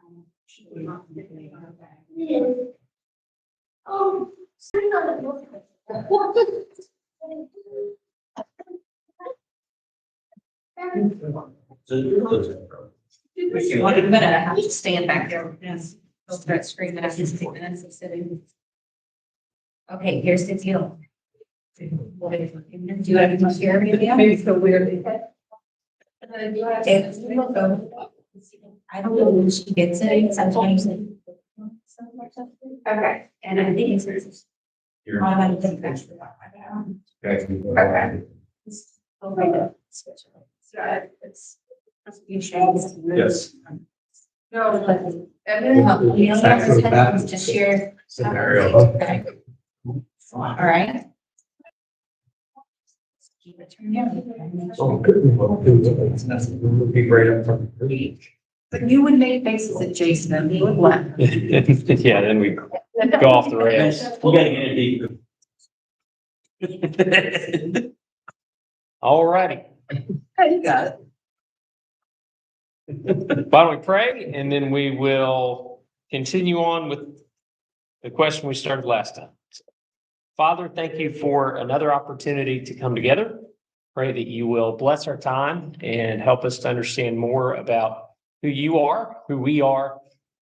I'm gonna have to stand back there and start screaming after 6 minutes of sitting. Okay, here's the deal. Do you have to share anything? Maybe so weird. If you look over, I don't know when she gets it, sometimes. Okay, and I think it's. I don't think that's. Okay. So it's. Yes. No, but. To share. Scenario. Okay. All right. Keep it turned down. Oh, good. Be right up from the beach. But you would make faces at Jason and he would laugh. Yeah, then we go off the rails. We gotta get it deep. All righty. Hey, you got it. Why don't we pray and then we will continue on with the question we started last time. Father, thank you for another opportunity to come together. Pray that you will bless our time and help us to understand more about who you are, who we are,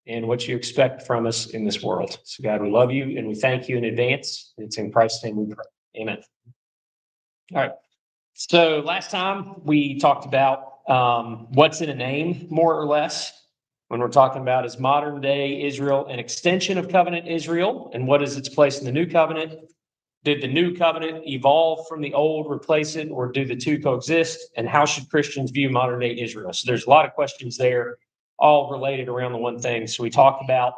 and what you expect from us in this world. So God, we love you and we thank you in advance. It's in Christ's name we pray. Amen. All right. So last time we talked about what's in a name, more or less, when we're talking about is modern day Israel an extension of covenant Israel, and what is its place in the new covenant? Did the new covenant evolve from the old, replace it, or do the two coexist? And how should Christians view modern day Israel? So there's a lot of questions there, all related around the one thing. So we talked about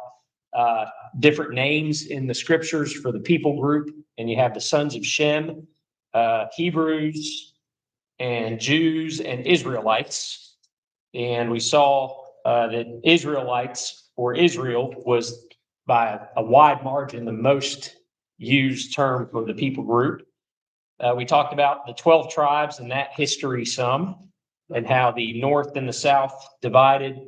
different names in the scriptures for the people group, and you have the sons of Shem, Hebrews, and Jews and Israelites. And we saw that Israelites or Israel was by a wide margin the most used term for the people group. We talked about the 12 tribes and that history some, and how the north and the south divided,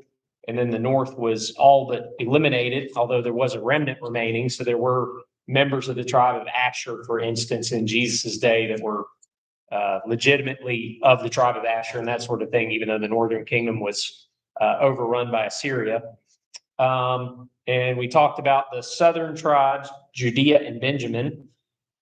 and then the north was all but eliminated, although there was a remnant remaining. So there were members of the tribe of Asher, for instance, in Jesus's day that were legitimately of the tribe of Asher and that sort of thing, even though the northern kingdom was overrun by Assyria. And we talked about the southern tribes, Judea and Benjamin,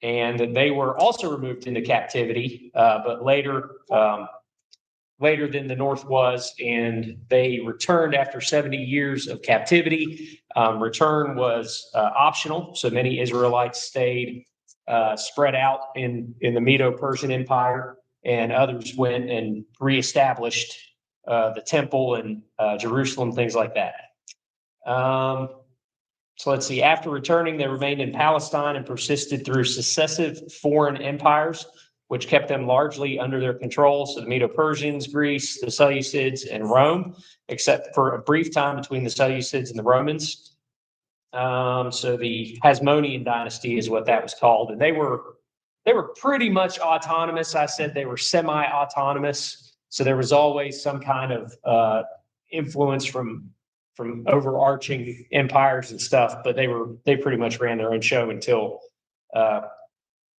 and that they were also removed into captivity, but later than the north was, and they returned after 70 years of captivity. Return was optional, so many Israelites stayed spread out in the Medo-Persian Empire, and others went and reestablished the temple and Jerusalem, things like that. So let's see. After returning, they remained in Palestine and persisted through successive foreign empires, which kept them largely under their control. So the Medo-Persians, Greece, the Seleucids, and Rome, except for a brief time between the Seleucids and the Romans. So the Hasmonean dynasty is what that was called, and they were pretty much autonomous. I said they were semi-autonomous, so there was always some kind of influence from overarching empires and stuff, but they pretty much ran their own show until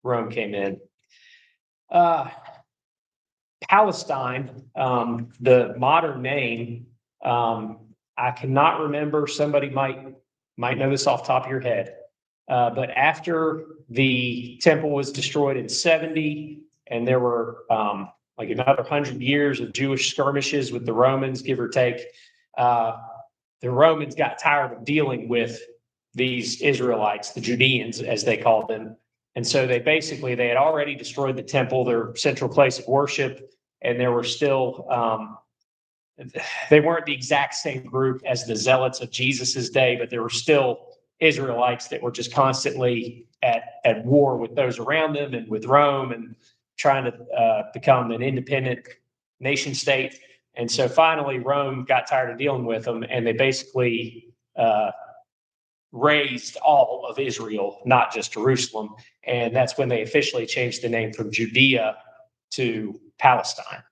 Rome came in. Palestine, the modern name, I cannot remember. Somebody might know this off the top of your head. But after the temple was destroyed in 70, and there were like another 100 years of Jewish skirmishes with the Romans, give or take, the Romans got tired of dealing with these Israelites, the Judeans, as they called them. And so they had already destroyed the temple, their central place of worship, and there were still, they weren't the exact same group as the zealots of Jesus's day, but there were still Israelites that were just constantly at war with those around them and with Rome and trying to become an independent nation state. And so finally, Rome got tired of dealing with them, and they basically raised all of Israel, not just Jerusalem. And that's when they officially changed the name from Judea to Palestine.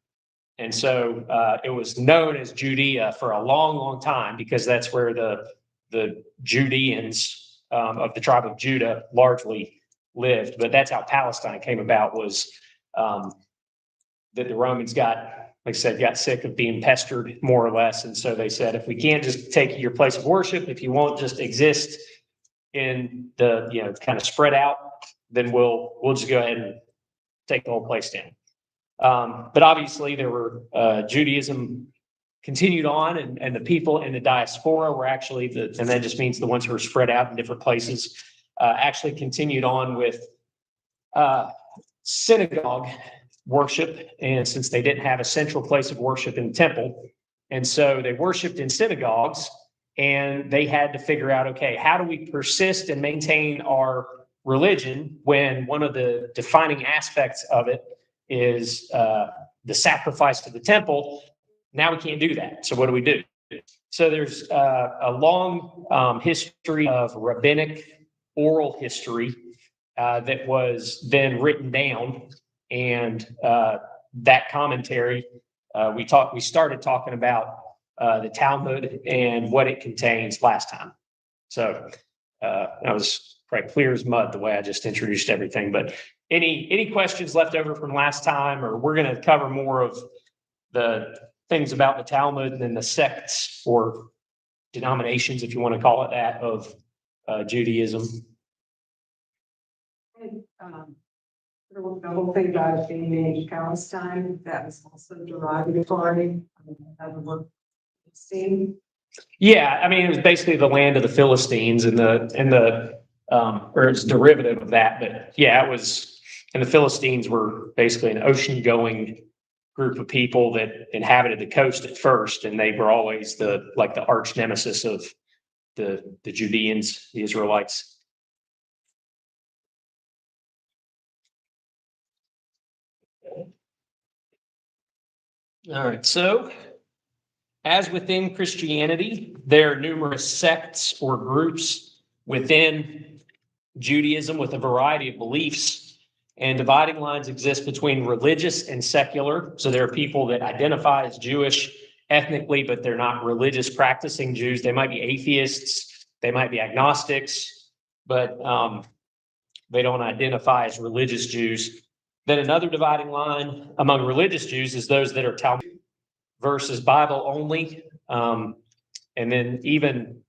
And so it was known as Judea for a long, long time because that's where the Judeans of the tribe of Judah largely lived. But that's how Palestine came about, was that the Romans like I said, got sick of being pestered more or less. And so they said, if we can't just take your place of worship, if you won't just exist in the, kind of spread out, then we'll just go ahead and take the whole place down. But obviously there were Judaism continued on, and the people in the diaspora were actually and that just means the ones who were spread out in different places, actually continued on with synagogue worship. And since they didn't have a central place of worship in the temple, and so they worshiped in synagogues, and they had to figure out, okay, how do we persist and maintain our religion when one of the defining aspects of it is the sacrifice to the temple? Now we can't do that. So what do we do? So there's a long history of rabbinic oral history that was then written down, and that commentary, we started talking about the Talmud and what it contains last time. So that was probably clear as mud the way I just introduced everything. But any questions left over from last time, or we're going to cover more of the things about the Talmud and then the sects or denominations, if you want to call it that, of Judaism. The whole thing about it being named Palestine, that was also derogatory. That would look seen. Yeah, I mean, it was basically the land of the Philistines and or it's derivative of that. But yeah, it was, and the Philistines were basically an ocean-going group of people that inhabited the coast at first, and they were always the arch nemesis of the Judeans, the Israelites. All right, so as within Christianity, there are numerous sects or groups within Judaism with a variety of beliefs, and dividing lines exist between religious and secular. So there are people that identify as Jewish ethnically, but they're not religious practicing Jews. They might be atheists, they might be agnostics, but they don't identify as religious Jews. Then another dividing line among religious Jews is those that are Talmud versus Bible only. And then even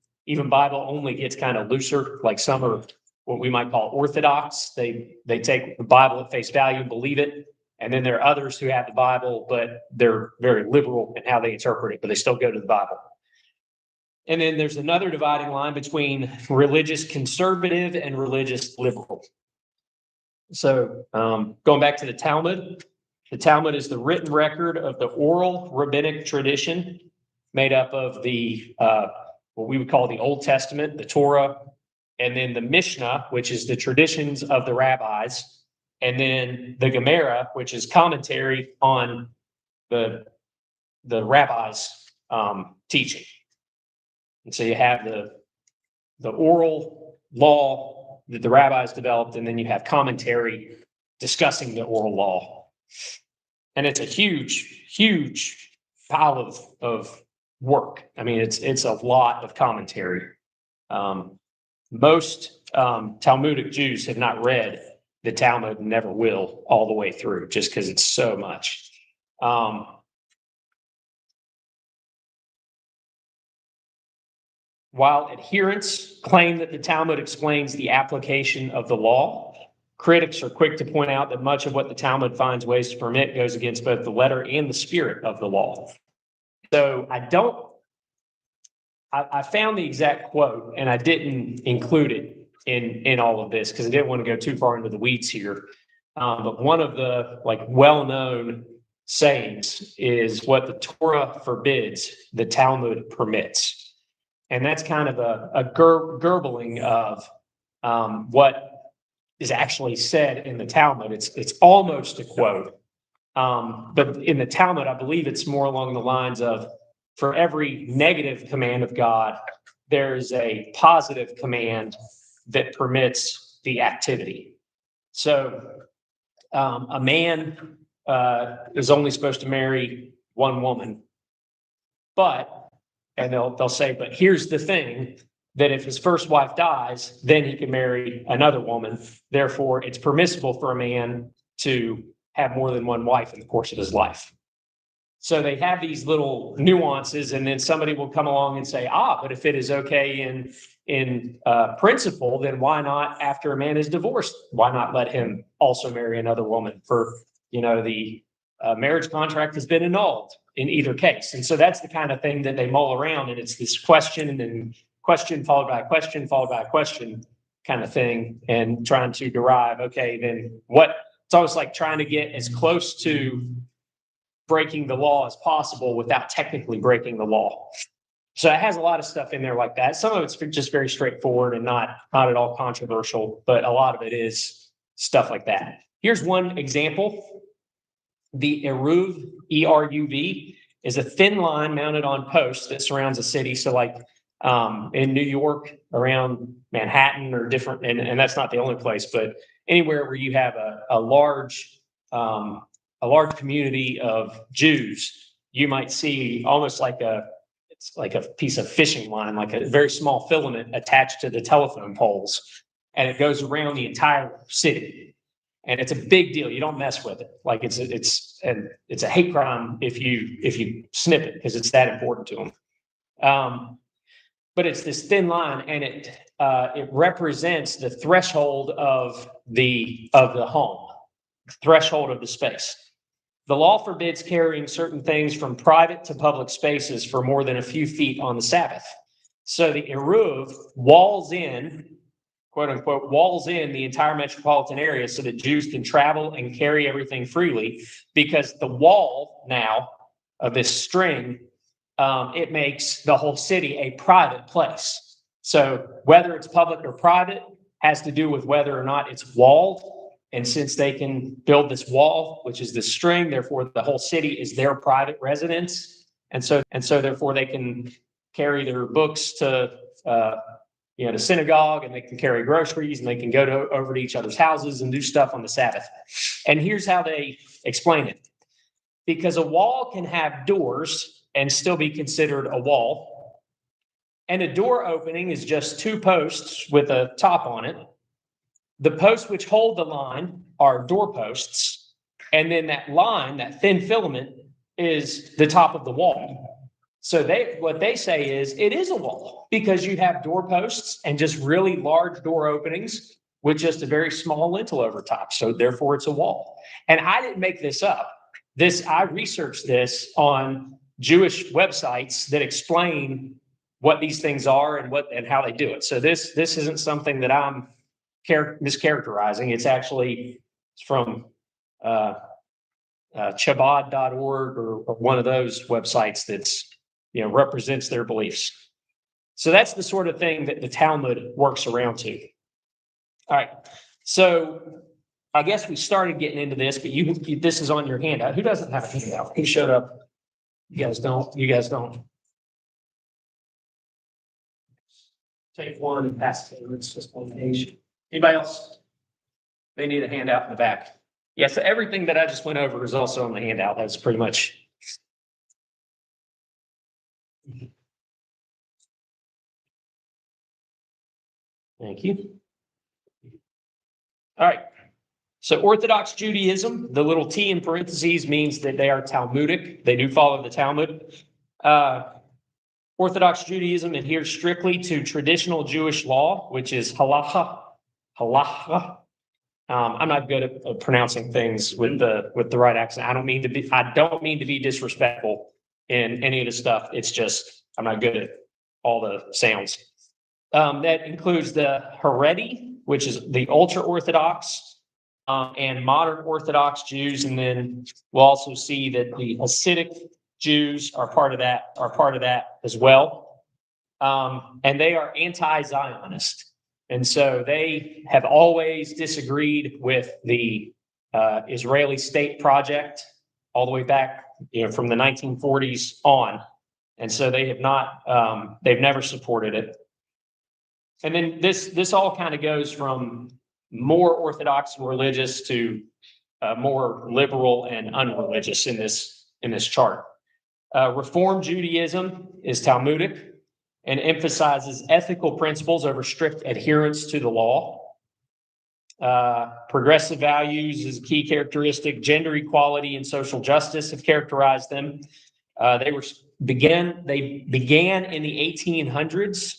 Bible only gets kind of looser, like some are what we might call orthodox. They take the Bible at face value and believe it. And then there are others who have the Bible, but they're very liberal in how they interpret it, but they still go to the Bible. And then there's another dividing line between religious conservative and religious liberal. So going back to the Talmud is the written record of the oral rabbinic tradition made up of the what we would call the Old Testament, the Torah, and then the Mishnah, which is the traditions of the rabbis, and then the Gemara, which is commentary on the rabbis' teaching. And so you have the oral law that the rabbis developed, and then you have commentary discussing the oral law. And it's a huge pile of work. I mean, it's a lot of commentary. Most Talmudic Jews have not read the Talmud and never will all the way through, just because it's so much. While adherents claim that the Talmud explains the application of the law, critics are quick to point out that much of what the Talmud finds ways to permit goes against both the letter and the spirit of the law. So I found the exact quote, and I didn't include it in all of this because I didn't want to go too far into the weeds here. But one of the well-known sayings is, what the Torah forbids, the Talmud permits. And that's kind of a gurgling of what is actually said in the Talmud. It's almost a quote. But in the Talmud, I believe it's more along the lines of, for every negative command of God, there's a positive command that permits the activity. So a man is only supposed to marry one woman. But, and they'll say, but here's the thing, that if his first wife dies, then he can marry another woman. Therefore, it's permissible for a man to have more than one wife in the course of his life. So they have these little nuances, and then somebody will come along and say, but if it is okay in principle, then why not, after a man is divorced, why not let him also marry another woman for, the marriage contract has been annulled in either case. And so that's the kind of thing that they mull around, and it's this question and then question followed by a question followed by a question kind of thing, and trying to derive, okay, then what? It's almost like trying to get as close to breaking the law as possible without technically breaking the law. So it has a lot of stuff in there like that. Some of it's just very straightforward and not at all controversial, but a lot of it is stuff like that. Here's one example. The eruv, E-R-U-V, is a thin line mounted on posts that surrounds a city. So like in New York, around Manhattan or different, and that's not the only place, but anywhere where you have a large community of Jews, you might see almost like it's like a piece of fishing line, like a very small filament attached to the telephone poles, and it goes around the entire city. And it's a big deal. You don't mess with it. Like it's a hate crime if you snip it, because it's that important to them. But it's this thin line, and it represents the threshold of the home, threshold of the space. The law forbids carrying certain things from private to public spaces for more than a few feet on the Sabbath. So the eruv walls in, quote unquote, walls in the entire metropolitan area so that Jews can travel and carry everything freely, because the wall now of this string, it makes the whole city a private place. So whether it's public or private has to do with whether or not it's walled. And since they can build this wall, which is this string, therefore the whole city is their private residence. And so therefore they can carry their books to the synagogue, and they can carry groceries, and they can go over to each other's houses and do stuff on the Sabbath. And here's how they explain it. Because a wall can have doors and still be considered a wall. And a door opening is just two posts with a top on it. The posts which hold the line are doorposts. And then that line, that thin filament, is the top of the wall. So what they say is it is a wall, because you have doorposts and just really large door openings with just a very small lintel over top. So therefore it's a wall. And I didn't make this up. I researched this on Jewish websites that explain what these things are and how they do it. So this isn't something that I'm mischaracterizing. It's actually from Chabad.org or one of those websites that's represents their beliefs. So that's the sort of thing that the Talmud works around to. All right. So I guess we started getting into this, but this is on your handout. Who doesn't have a handout? Who showed up? You guys don't. Take one and pass it. It's just one page. Anybody else? They need a handout in the back. Yeah, so everything that I just went over is also on the handout. That's pretty much. Thank you. All right. So Orthodox Judaism, the little T in parentheses means that they are Talmudic. They do follow the Talmud. Orthodox Judaism adheres strictly to traditional Jewish law, which is halacha. Halacha. I'm not good at pronouncing things with the right accent. I don't mean to be disrespectful in any of the stuff. It's just I'm not good at all the sounds. That includes the Haredi, which is the ultra Orthodox, and modern Orthodox Jews, and then we'll also see that the Hasidic Jews are part of that as well. And they are anti-Zionist. And so they have always disagreed with the Israeli state project all the way back, from the 1940s on. And so they have not, they've never supported it. And then this all kind of goes from more Orthodox and religious to more liberal and unreligious in this chart. Reform Judaism is Talmudic and emphasizes ethical principles over strict adherence to the law. Progressive values is a key characteristic. Gender equality and social justice have characterized them. They began in the 1800s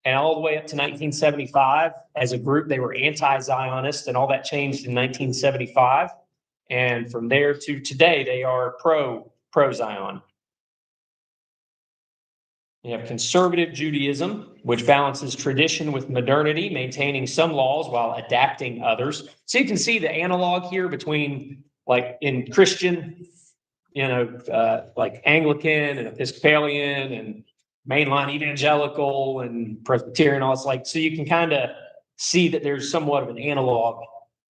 and all the way up to 1975 as a group. They were anti-Zionist, and all that changed in 1975. And from there to today, they are pro-Zion. You have conservative Judaism, which balances tradition with modernity, maintaining some laws while adapting others. So you can see the analog here between, like in Christian, like Anglican and Episcopalian and mainline evangelical and Presbyterian, all it's like, so you can kind of see that there's somewhat of an analog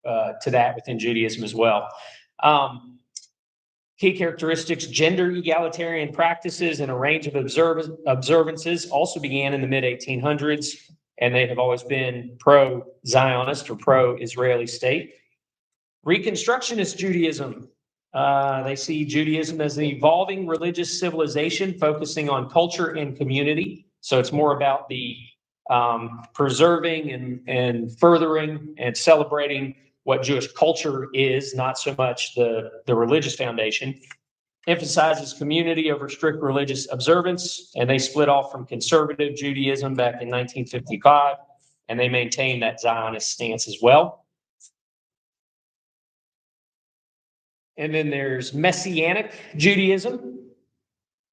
to that within Judaism as well. Key characteristics: gender egalitarian practices and a range of observances also began in the mid-1800s, and they have always been pro-Zionist or pro-Israeli state. Reconstructionist Judaism. They see Judaism as an evolving religious civilization focusing on culture and community. So it's more about the preserving and furthering and celebrating what Jewish culture is, not so much the religious foundation. Emphasizes community over strict religious observance, and they split off from conservative Judaism back in 1955, and they maintain that Zionist stance as well. And then there's Messianic Judaism,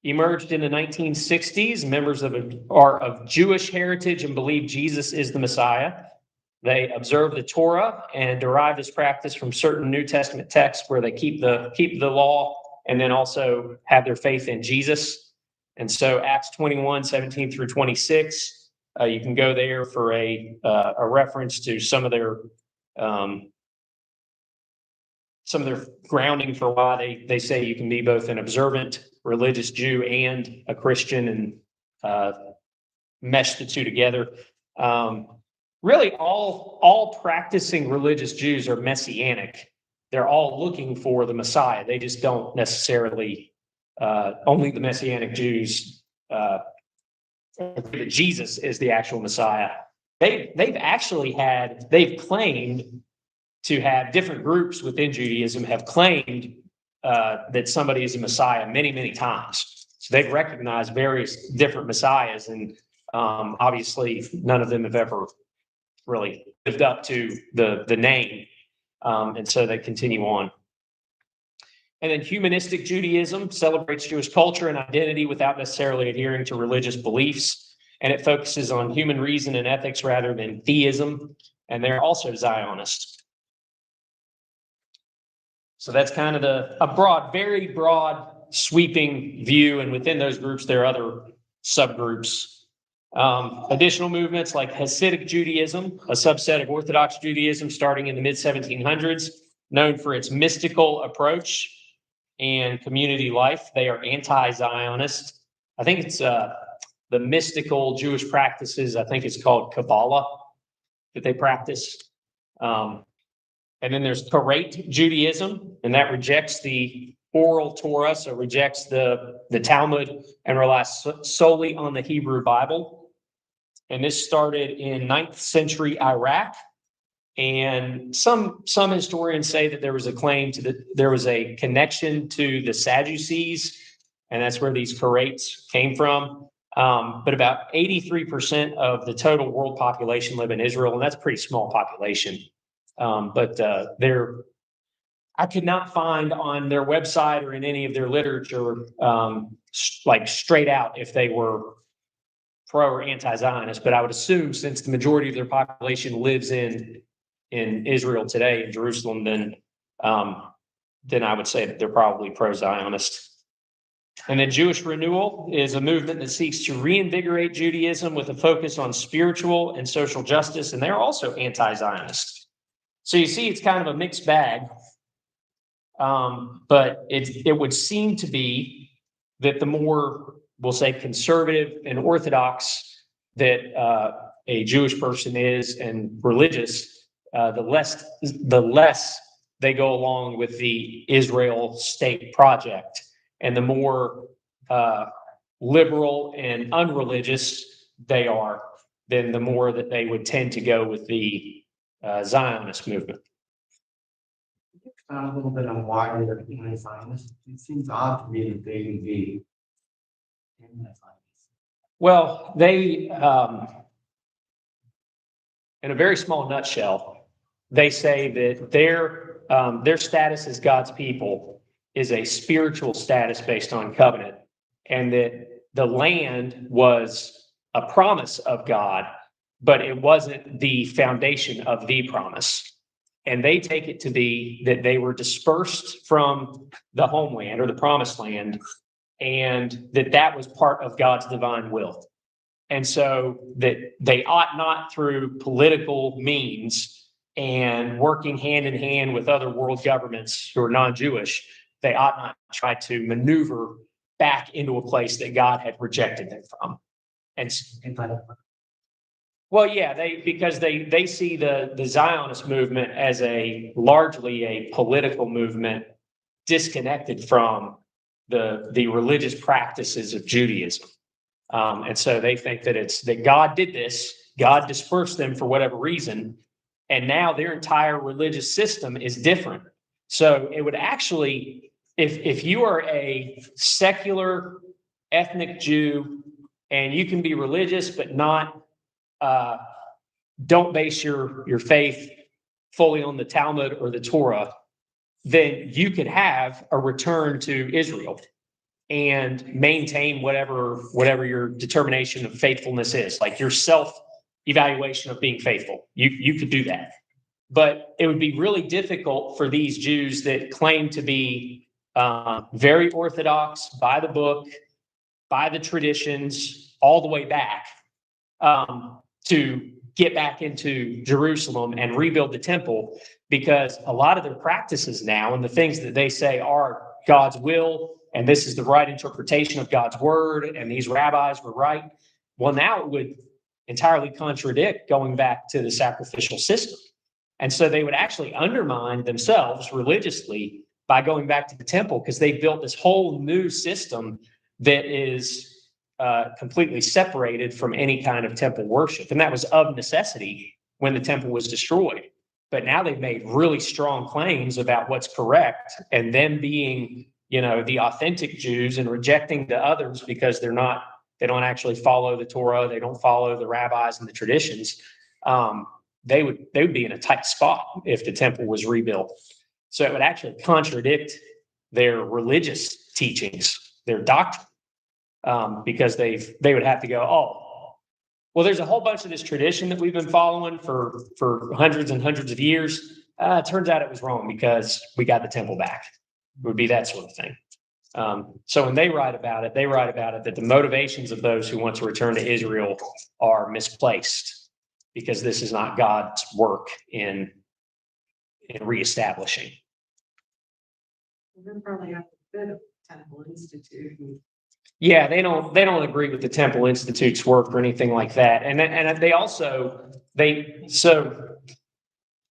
emerged in the 1960s. Members are of Jewish heritage and believe Jesus is the Messiah. They observe the Torah and derive this practice from certain New Testament texts where they keep the law and then also have their faith in Jesus. And so Acts 21, 17 through 26, you can go there for a reference to some of their grounding for why they say you can be both an observant religious Jew and a Christian and mesh the two together. Really, all practicing religious Jews are messianic. They're all looking for the Messiah. They just don't necessarily, only the Messianic Jews agree that Jesus is the actual Messiah. They've claimed to have different groups within Judaism have claimed that somebody is a Messiah many, many times. So they've recognized various different Messiahs, and obviously none of them have ever really lived up to the name. And so they continue on. And then humanistic Judaism celebrates Jewish culture and identity without necessarily adhering to religious beliefs. And it focuses on human reason and ethics rather than theism. And they're also Zionist. So that's kind of a very broad, sweeping view. And within those groups, there are other subgroups. Additional movements like Hasidic Judaism, a subset of Orthodox Judaism starting in the mid-1700s, known for its mystical approach and community life. They are anti-Zionist. I think it's the mystical Jewish practices, I think it's called Kabbalah, that they practice. And then there's Karaite Judaism, and that rejects the oral Torah, so rejects the Talmud and relies solely on the Hebrew Bible. And this started in 9th century Iraq. And some historians say that there was a claim there was a connection to the Sadducees, and that's where these Karaites came from. But about 83% of the total world population live in Israel, and that's a pretty small population. But I could not find on their website or in any of their literature, like straight out if they were pro or anti-Zionist. But I would assume, since the majority of their population lives in Israel today, in Jerusalem, then I would say that they're probably pro-Zionist. And then Jewish Renewal is a movement that seeks to reinvigorate Judaism with a focus on spiritual and social justice, and they're also anti-Zionist. So you see, it's kind of a mixed bag. But it would seem to be that the more, we'll say, conservative and orthodox that a Jewish person is and religious, the less they go along with the Israel state project, and the more liberal and unreligious they are, then the more that they would tend to go with the Zionist movement. A little bit on why they're anti-Zionist. It seems odd to me that they would be anti-Zionist. Well, they, in a very small nutshell, they say that their status as God's people is a spiritual status based on covenant, and that the land was a promise of God, but it wasn't the foundation of the promise. And they take it to be that they were dispersed from the homeland or the promised land, and that was part of God's divine will. And so that they ought not, through political means and working hand in hand with other world governments who are non-Jewish, they ought not try to maneuver back into a place that God had rejected them from. And well, yeah, because they see the Zionist movement as largely a political movement disconnected from the religious practices of Judaism. And so they think that God did this, God dispersed them for whatever reason, and now their entire religious system is different. So it would actually, if you are a secular ethnic Jew and you can be religious but not don't base your faith fully on the Talmud or the Torah, then you could have a return to Israel and maintain whatever your determination of faithfulness is, like your self-evaluation of being faithful. You could do that. But it would be really difficult for these Jews that claim to be very orthodox, by the book, by the traditions, all the way back, to get back into Jerusalem and rebuild the temple, because a lot of their practices now and the things that they say are God's will, and this is the right interpretation of God's word, and these rabbis were right. Well, now it would entirely contradict going back to the sacrificial system. And so they would actually undermine themselves religiously by going back to the temple, because they built this whole new system that is completely separated from any kind of temple worship. And that was of necessity when the temple was destroyed. But now they've made really strong claims about what's correct, and them being, the authentic Jews and rejecting the others because they don't actually follow the Torah. They don't follow the rabbis and the traditions. They would be in a tight spot if the temple was rebuilt. So it would actually contradict their religious teachings, their doctrine, because they would have to go, oh, well, there's a whole bunch of this tradition that we've been following for hundreds and hundreds of years. It turns out it was wrong because we got the temple back. It would be that sort of thing. So when they write about it that the motivations of those who want to return to Israel are misplaced, because this is not God's work in reestablishing. We're probably have a bit of Temple Institute. Yeah, they don't agree with the Temple Institute's work or anything like that. And they also so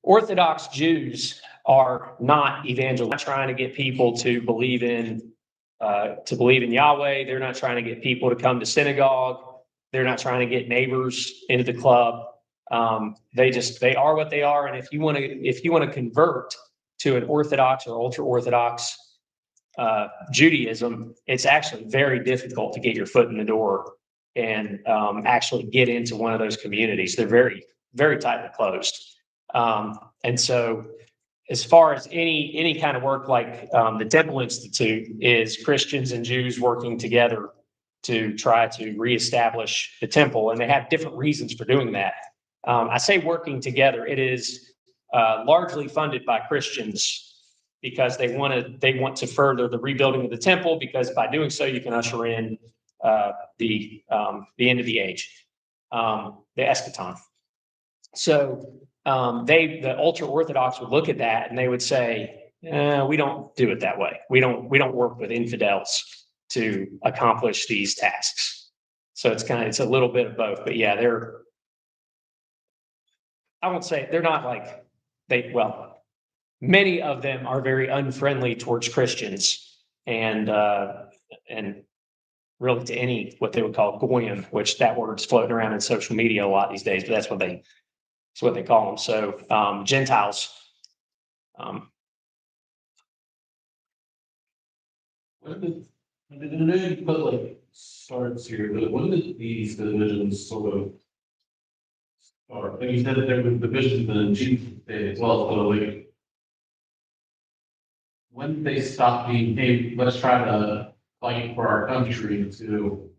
Orthodox Jews are not evangelical, not trying to get people to believe in Yahweh. They're not trying to get people to come to synagogue. They're not trying to get neighbors into the club. They are what they are. And if you want to convert to an Orthodox or ultra Orthodox Judaism, it's actually very difficult to get your foot in the door and actually get into one of those communities. They're very, very tightly closed. And so as far as any kind of work like the Temple Institute is Christians and Jews working together to try to reestablish the temple, and they have different reasons for doing that. I say working together. It is largely funded by Christians because they want to further the rebuilding of the temple, because by doing so you can usher in the end of the age, the eschaton. So the ultra Orthodox would look at that and they would say, we don't do it that way. We don't work with infidels to accomplish these tasks. So it's a little bit of both. But yeah, I won't say they're not like many of them are very unfriendly towards Christians, and really to any, what they would call goyim, which that word's floating around in social media a lot these days, but that's what they call them. So, Gentiles. I know you put like starts here, but when did these divisions sort of start? Like you said that there were divisions in Jesus' day as well, so like when did they stop being, hey, let's try to fight for our country to,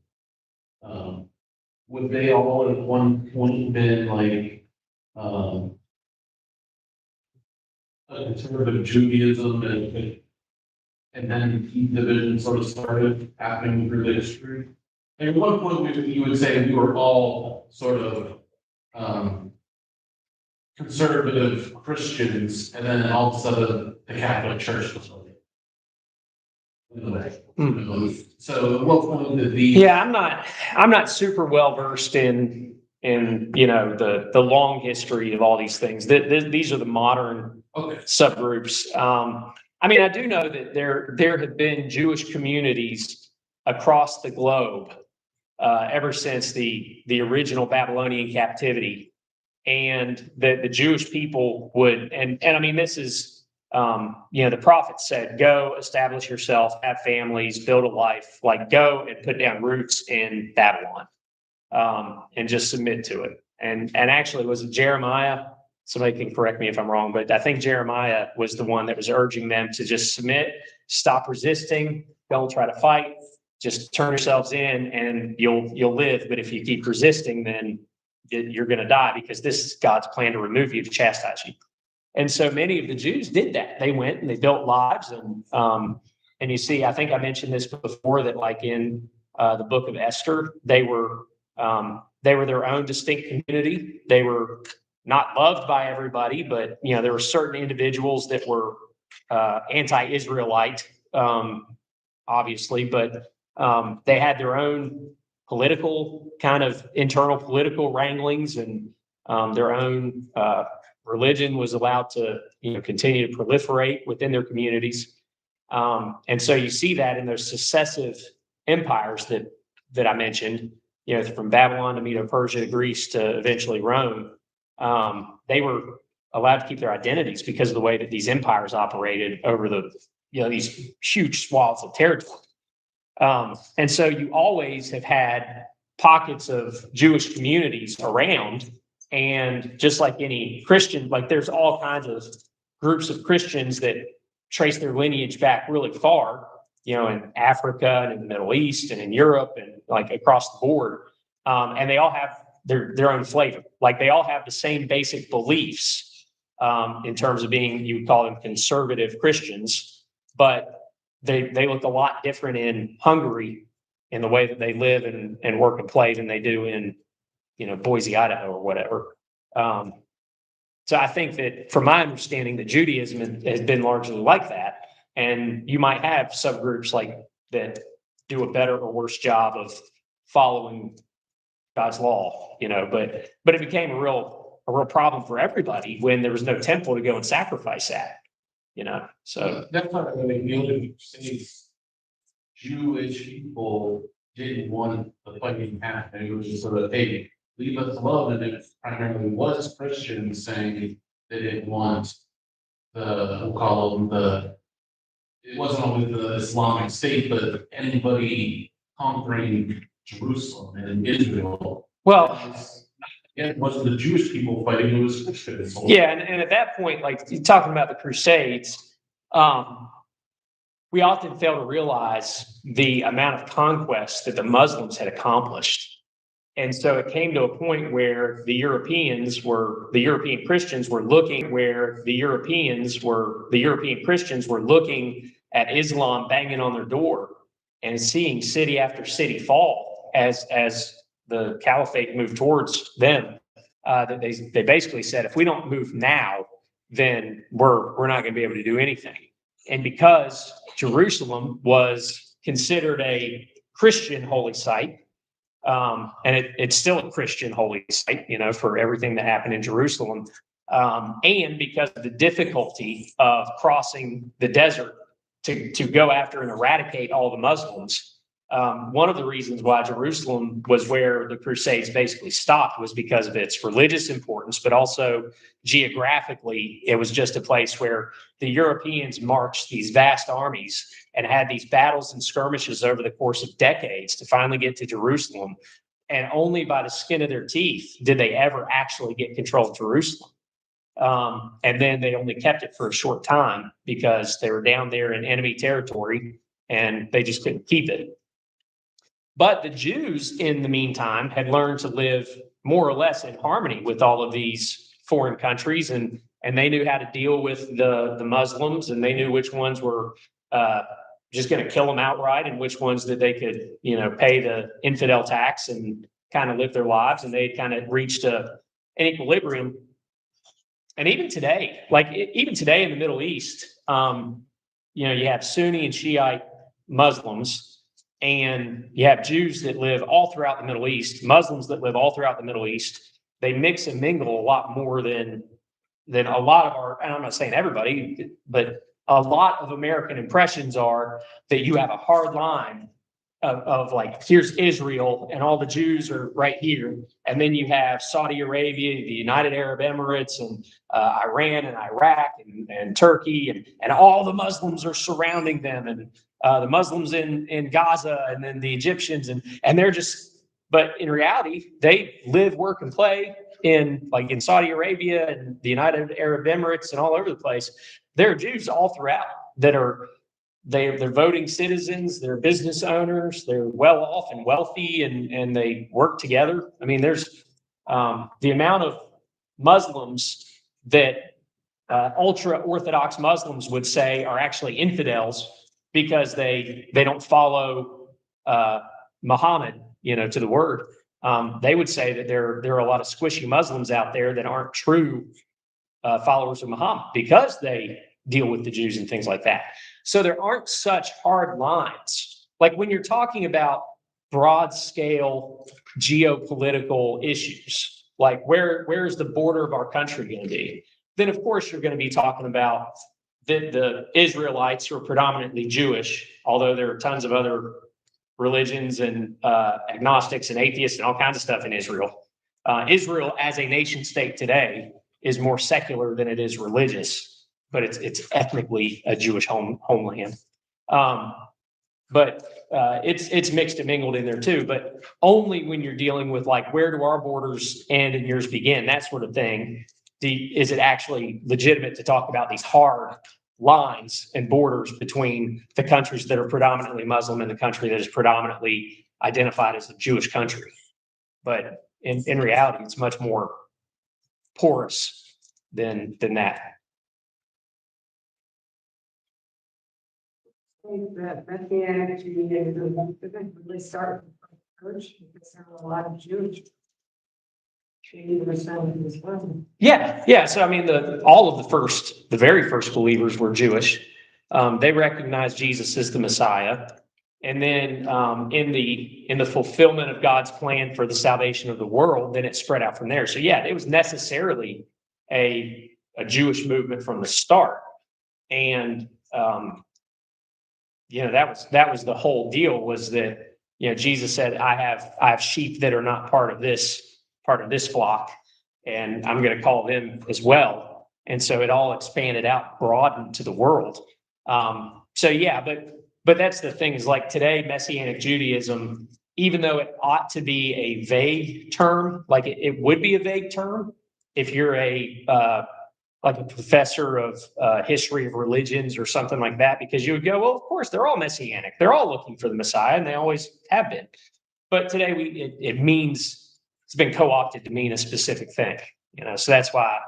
would they all at one point been like, a conservative Judaism and then the division sort of started happening through the history? And at one point, you would say we were all sort of, conservative Christians, and then all of a sudden, the Catholic Church was like. So at what point did the? Yeah, I'm not super well versed in, the long history of all these things. These are the modern Okay. subgroups. I mean, I do know that there have been Jewish communities across the globe ever since the original Babylonian captivity, and the Jewish people would, and I mean, this is, the prophet said, "Go, establish yourself, have families, build a life, like go and put down roots in Babylon, and just submit to it." And actually, was it Jeremiah? Somebody can correct me if I'm wrong, but I think Jeremiah was the one that was urging them to just submit, stop resisting, don't try to fight, just turn yourselves in, and you'll live. But if you keep resisting, then you're going to die, because this is God's plan to remove you, to chastise you. And so many of the Jews did that. They went and they built lives, and you see, I think I mentioned this before, that like in the book of Esther, they were their own distinct community. They were not loved by everybody, but there were certain individuals that were anti-Israelite, obviously, but they had their own political kind of internal political wranglings, and their own religion was allowed to continue to proliferate within their communities. And so you see that in those successive empires that I mentioned, from Babylon to Medo-Persia to Greece to eventually Rome. They were allowed to keep their identities because of the way that these empires operated over these huge swaths of territory. And so you always have had pockets of Jewish communities around, and just like any Christian, like there's all kinds of groups of Christians that trace their lineage back really far, in Africa and in the Middle East and in Europe and like across the board. And they all have their own flavor. Like they all have the same basic beliefs in terms of being, you would call them conservative Christians, but they look a lot different in Hungary in the way that they live and work and play than they do in, Boise, Idaho or whatever. So I think that from my understanding that Judaism has been largely like that. And you might have subgroups like that do a better or worse job of following God's law, but it became a real problem for everybody when there was no temple to go and sacrifice at, so. That's not really the only Jewish people didn't want the fighting to happen. It was just sort of, hey, leave us alone. And it primarily was Christians saying they didn't want we'll call them it wasn't always the Islamic State, but anybody conquering Jerusalem and Israel. Well, It wasn't the Jewish people fighting, it was Christians. yeah, and at that point, like you're talking about the Crusades, we often fail to realize the amount of conquest that the Muslims had accomplished. And so it came to a point where the European Christians were looking at Islam banging on their door and seeing city after city fall as the caliphate moved towards them. That they basically said, if we don't move now, then we're not going to be able to do anything. And because Jerusalem was considered a Christian holy site, and it's still a Christian holy site, for everything that happened in Jerusalem, and because of the difficulty of crossing the desert to go after and eradicate all the Muslims, One of the reasons why Jerusalem was where the Crusades basically stopped was because of its religious importance, but also geographically, it was just a place where the Europeans marched these vast armies and had these battles and skirmishes over the course of decades to finally get to Jerusalem. And only by the skin of their teeth did they ever actually get control of Jerusalem. And then they only kept it for a short time because they were down there in enemy territory and they just couldn't keep it. But the Jews, in the meantime, had learned to live more or less in harmony with all of these foreign countries, and they knew how to deal with the Muslims, and they knew which ones were just going to kill them outright, and which ones that they could, pay the infidel tax and kind of live their lives, and they kind of reached an equilibrium. And even today, even today in the Middle East, you have Sunni and Shiite Muslims. And you have Jews that live all throughout the Middle East, Muslims that live all throughout the Middle East. They mix and mingle a lot more than a lot of our, and I'm not saying everybody, but a lot of American impressions are that you have a hard line of like, here's Israel and all the Jews are right here. And then you have Saudi Arabia, the United Arab Emirates, and Iran and Iraq and Turkey, and all the Muslims are surrounding them, and the Muslims in Gaza, and then the Egyptians, and they're just, but in reality, they live, work, and play in Saudi Arabia and the United Arab Emirates and all over the place. There are Jews all throughout that are, they're voting citizens, they're business owners, they're well off and wealthy, and they work together. I mean, there's the amount of Muslims that ultra Orthodox Muslims would say are actually infidels because they don't follow Muhammad, to the word. They would say that there are a lot of squishy Muslims out there that aren't true followers of Muhammad because they deal with the Jews and things like that. So there aren't such hard lines. Like when you're talking about broad scale geopolitical issues, like where's the border of our country going to be? Then of course you're going to be talking about the Israelites who are predominantly Jewish, although there are tons of other religions and agnostics and atheists and all kinds of stuff in Israel. Israel as a nation state today is more secular than it is religious, but it's ethnically a Jewish homeland. But it's mixed and mingled in there too, but only when you're dealing with where do our borders end and yours begin, that sort of thing. Is it actually legitimate to talk about these hard lines and borders between the countries that are predominantly Muslim and the country that is predominantly identified as a Jewish country? But in reality, it's much more porous than that. I think that Messianic Judaism didn't really start with the church because there were a lot of Jewish as well. Yeah. So I mean, the very first believers were Jewish. They recognized Jesus as the Messiah, and then in the fulfillment of God's plan for the salvation of the world, then it spread out from there. So yeah, it was necessarily a Jewish movement from the start, and that was the whole deal. Was that Jesus said, I have sheep that are not part of this flock, and I'm going to call them as well. And so it all expanded out, broadened to the world. So yeah, but that's the thing, is like today, Messianic Judaism, even though it ought to be a vague term, like it would be a vague term if you're a professor of history of religions or something like that, because you would go, well, of course, they're all Messianic. They're all looking for the Messiah, and they always have been. But today it means, it's been co-opted to mean a specific thing, so that's why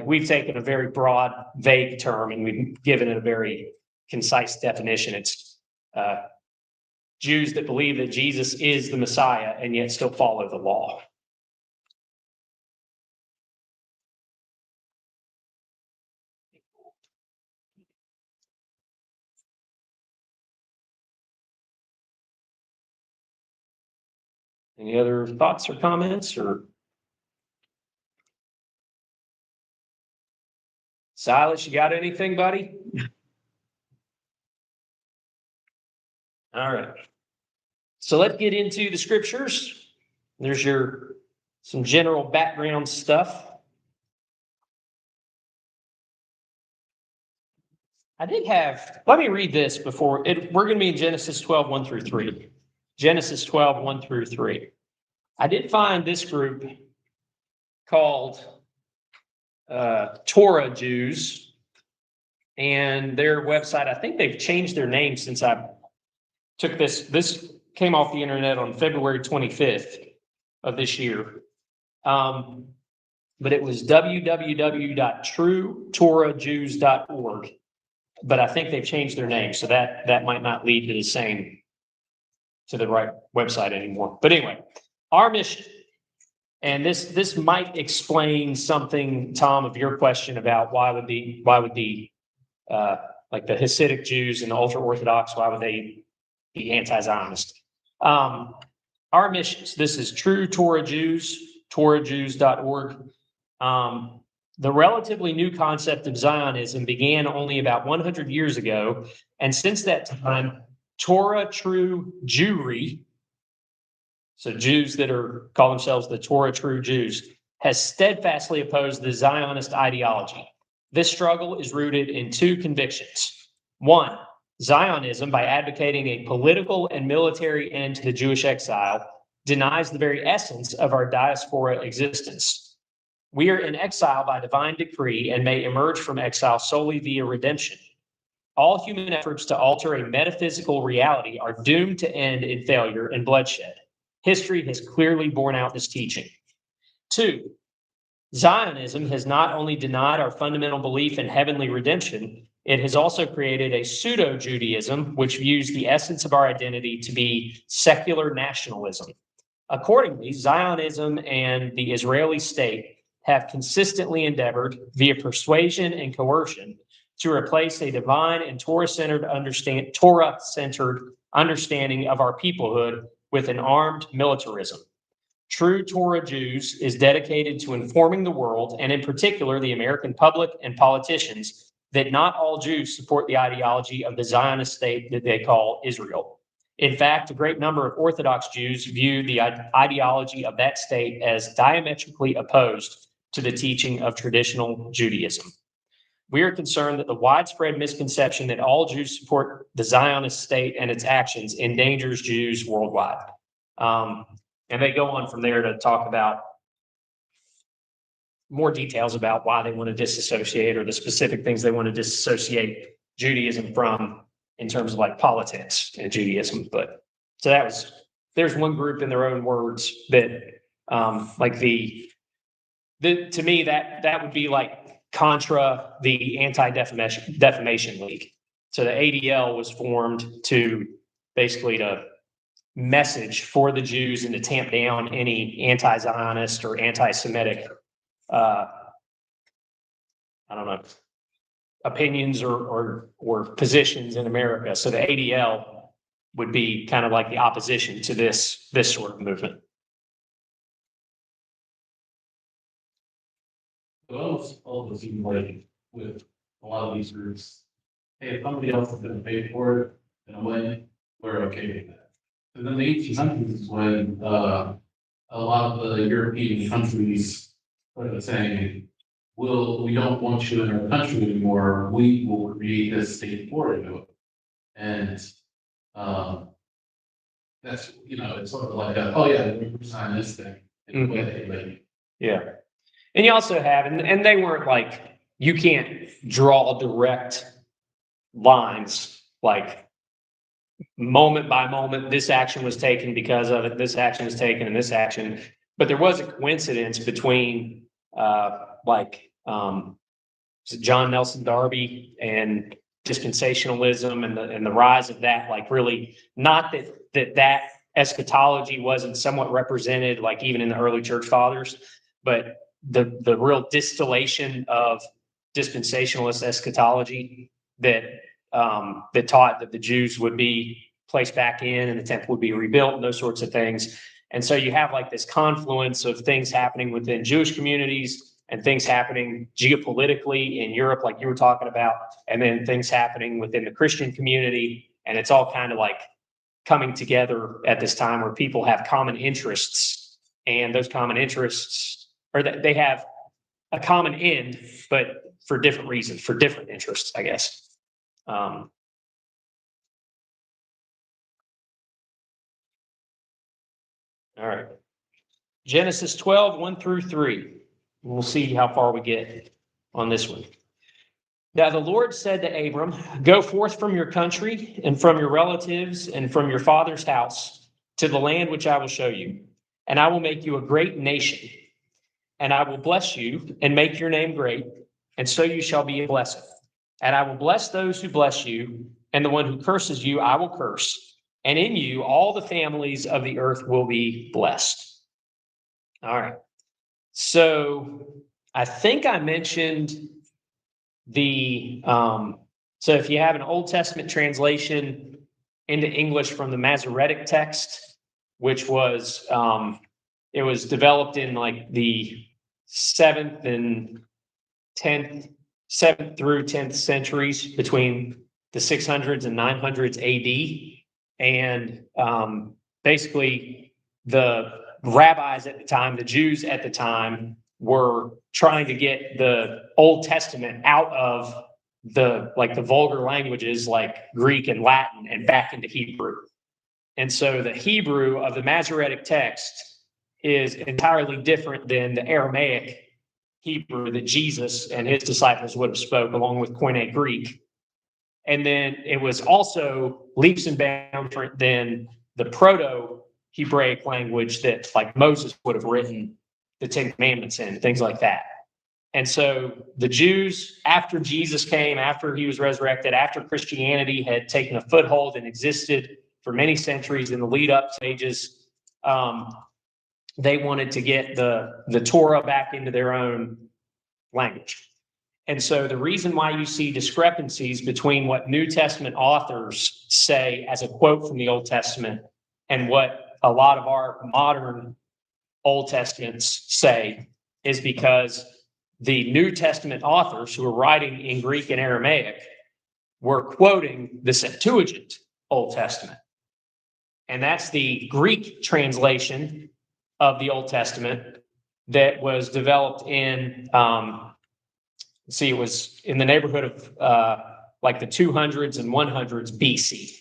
we've taken a very broad, vague term and we've given it a very concise definition. It's Jews that believe that Jesus is the Messiah and yet still follow the law. Any other thoughts or comments? Or Silas, you got anything, buddy? All right. So let's get into the scriptures. There's some general background stuff. Let me read this before, we're going to be in Genesis 12, 1 through 3. Genesis 12, 1 through 3. I did find this group called Torah Jews, and their website, I think they've changed their name since I took this. This came off the internet on February 25th of this year. But it was www.truetorahjews.org. But I think they've changed their name, so that might not lead to the right website anymore. But anyway, our mission, and this might explain something, Tom, of your question about why would the like the Hasidic Jews and the ultra Orthodox, why would they be anti-Zionist? Our mission, this is True Torah Jews, torahjews.org. The relatively new concept of Zionism began only about 100 years ago, and since that time, Torah True Jewry, so Jews that call themselves the Torah True Jews, has steadfastly opposed the Zionist ideology. This struggle is rooted in two convictions. One, Zionism, by advocating a political and military end to the Jewish exile, denies the very essence of our diaspora existence. We are in exile by divine decree and may emerge from exile solely via redemption. All human efforts to alter a metaphysical reality are doomed to end in failure and bloodshed. History has clearly borne out this teaching. Two, Zionism has not only denied our fundamental belief in heavenly redemption, it has also created a pseudo-Judaism which views the essence of our identity to be secular nationalism. Accordingly, Zionism and the Israeli state have consistently endeavored, via persuasion and coercion, to replace a divine and Torah-centered understanding of our peoplehood with an armed militarism. True Torah Jews is dedicated to informing the world, and in particular the American public and politicians, that not all Jews support the ideology of the Zionist state that they call Israel. In fact, a great number of Orthodox Jews view the ideology of that state as diametrically opposed to the teaching of traditional Judaism. We are concerned that the widespread misconception that all Jews support the Zionist state and its actions endangers Jews worldwide. And they go on from there to talk about more details about why they want to disassociate, or the specific things they want to disassociate Judaism from in terms of like politics and Judaism. But so there's one group in their own words that like to me, that would be like contra the Anti-Defamation League. So the ADL was formed to basically to message for the Jews and to tamp down any anti-Zionist or anti-Semitic, opinions or positions in America. So the ADL would be kind of like the opposition to this sort of movement. It almost seems like with a lot of these groups, hey, if somebody else is going to pay for it in a way, we're okay with that. But then the 1800s is when a lot of the European countries started saying, we don't want you in our country anymore. We will create this state for you. And that's, it's sort of like, we're signing this thing. In a way, like, yeah. And you also have, and they weren't like, you can't draw direct lines, like moment by moment, this action was taken because of it, this action was taken, and this action. But there was a coincidence between John Nelson Darby and dispensationalism and the rise of that, like really not that eschatology wasn't somewhat represented, like even in the early church fathers, but the real distillation of dispensationalist eschatology that taught that the Jews would be placed back in and the temple would be rebuilt and those sorts of things. And so you have like this confluence of things happening within Jewish communities and things happening geopolitically in Europe, like you were talking about, and then things happening within the Christian community. And it's all kind of like coming together at this time where people have common interests, and those common interests, or that they have a common end, but for different reasons, for different interests, I guess. All right. Genesis 12, 1 through 3. We'll see how far we get on this one. Now the Lord said to Abram, go forth from your country and from your relatives and from your father's house to the land which I will show you. And I will make you a great nation. And I will bless you and make your name great. And so you shall be a blessing. And I will bless those who bless you. And the one who curses you, I will curse. And in you, all the families of the earth will be blessed. All right. So I think I mentioned so if you have an Old Testament translation into English from the Masoretic text, which was, it was developed in like the 7th through 10th centuries, between the 600s and 900s AD. And basically the rabbis at the time, the Jews at the time, were trying to get the Old Testament out of the vulgar languages like Greek and Latin and back into Hebrew. And so the Hebrew of the Masoretic text is entirely different than the Aramaic Hebrew that Jesus and his disciples would have spoke, along with Koine Greek. And then it was also leaps and bounds different than the Proto-Hebraic language that like Moses would have written the Ten Commandments in, things like that. And so the Jews, after Jesus came, after he was resurrected, after Christianity had taken a foothold and existed for many centuries in the lead up stages, they wanted to get the Torah back into their own language. And so the reason why you see discrepancies between what New Testament authors say as a quote from the Old Testament and what a lot of our modern Old Testaments say is because the New Testament authors who were writing in Greek and Aramaic were quoting the Septuagint Old Testament. And that's the Greek translation of the Old Testament that was developed in, it was in the neighborhood of like the 200s and 100s BC.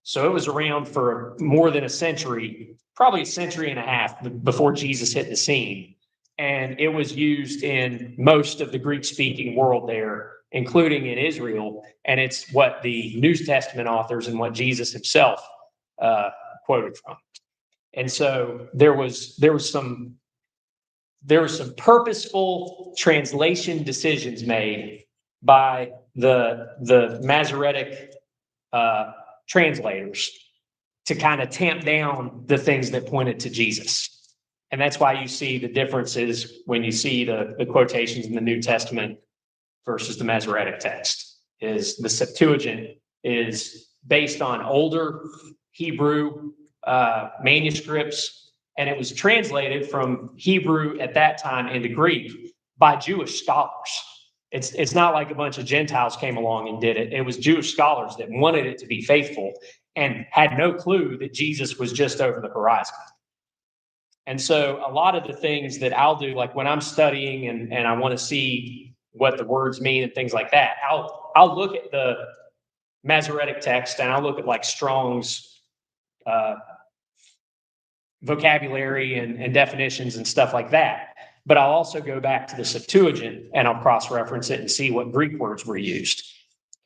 So it was around for more than a century, probably a century and a half before Jesus hit the scene. And it was used in most of the Greek-speaking world there, including in Israel. And it's what the New Testament authors and what Jesus himself quoted from. And so there was some purposeful translation decisions made by the Masoretic translators to kind of tamp down the things that pointed to Jesus. And that's why you see the differences when you see the quotations in the New Testament versus the Masoretic text. Is the Septuagint is based on older Hebrew manuscripts, and it was translated from Hebrew at that time into Greek by Jewish scholars. It's not like a bunch of Gentiles came along and did it. It was Jewish scholars that wanted it to be faithful and had no clue that Jesus was just over the horizon. And so a lot of the things that I'll do, like when I'm studying and I want to see what the words mean and things like that, I'll look at the Masoretic text and I'll look at like Strong's vocabulary and definitions and stuff like that. But I'll also go back to the Septuagint and I'll cross-reference it and see what Greek words were used.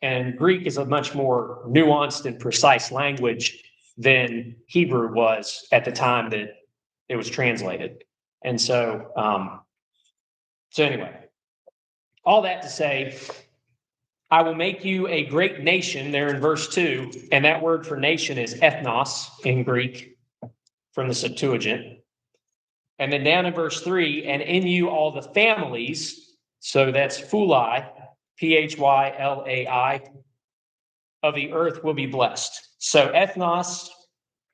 And Greek is a much more nuanced and precise language than Hebrew was at the time that it was translated. And so, anyway, all that to say, I will make you a great nation there in verse 2. And that word for nation is ethnos in Greek from the Septuagint. And then down in verse 3, and in you all the families, so that's phylai, Phyllai, of the earth will be blessed. So ethnos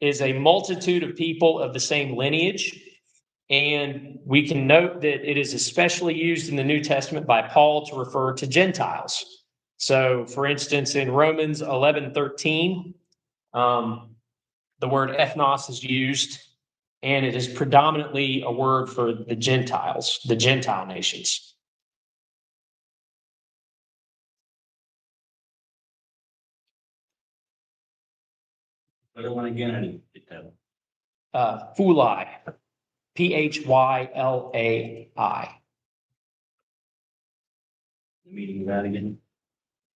is a multitude of people of the same lineage. And we can note that it is especially used in the New Testament by Paul to refer to Gentiles. So, for instance, in Romans 11:13, the word ethnos is used, and it is predominantly a word for the Gentiles, the Gentile nations. Other one again, I didn't get that one. Phuli, Phyllai. The meaning of that again.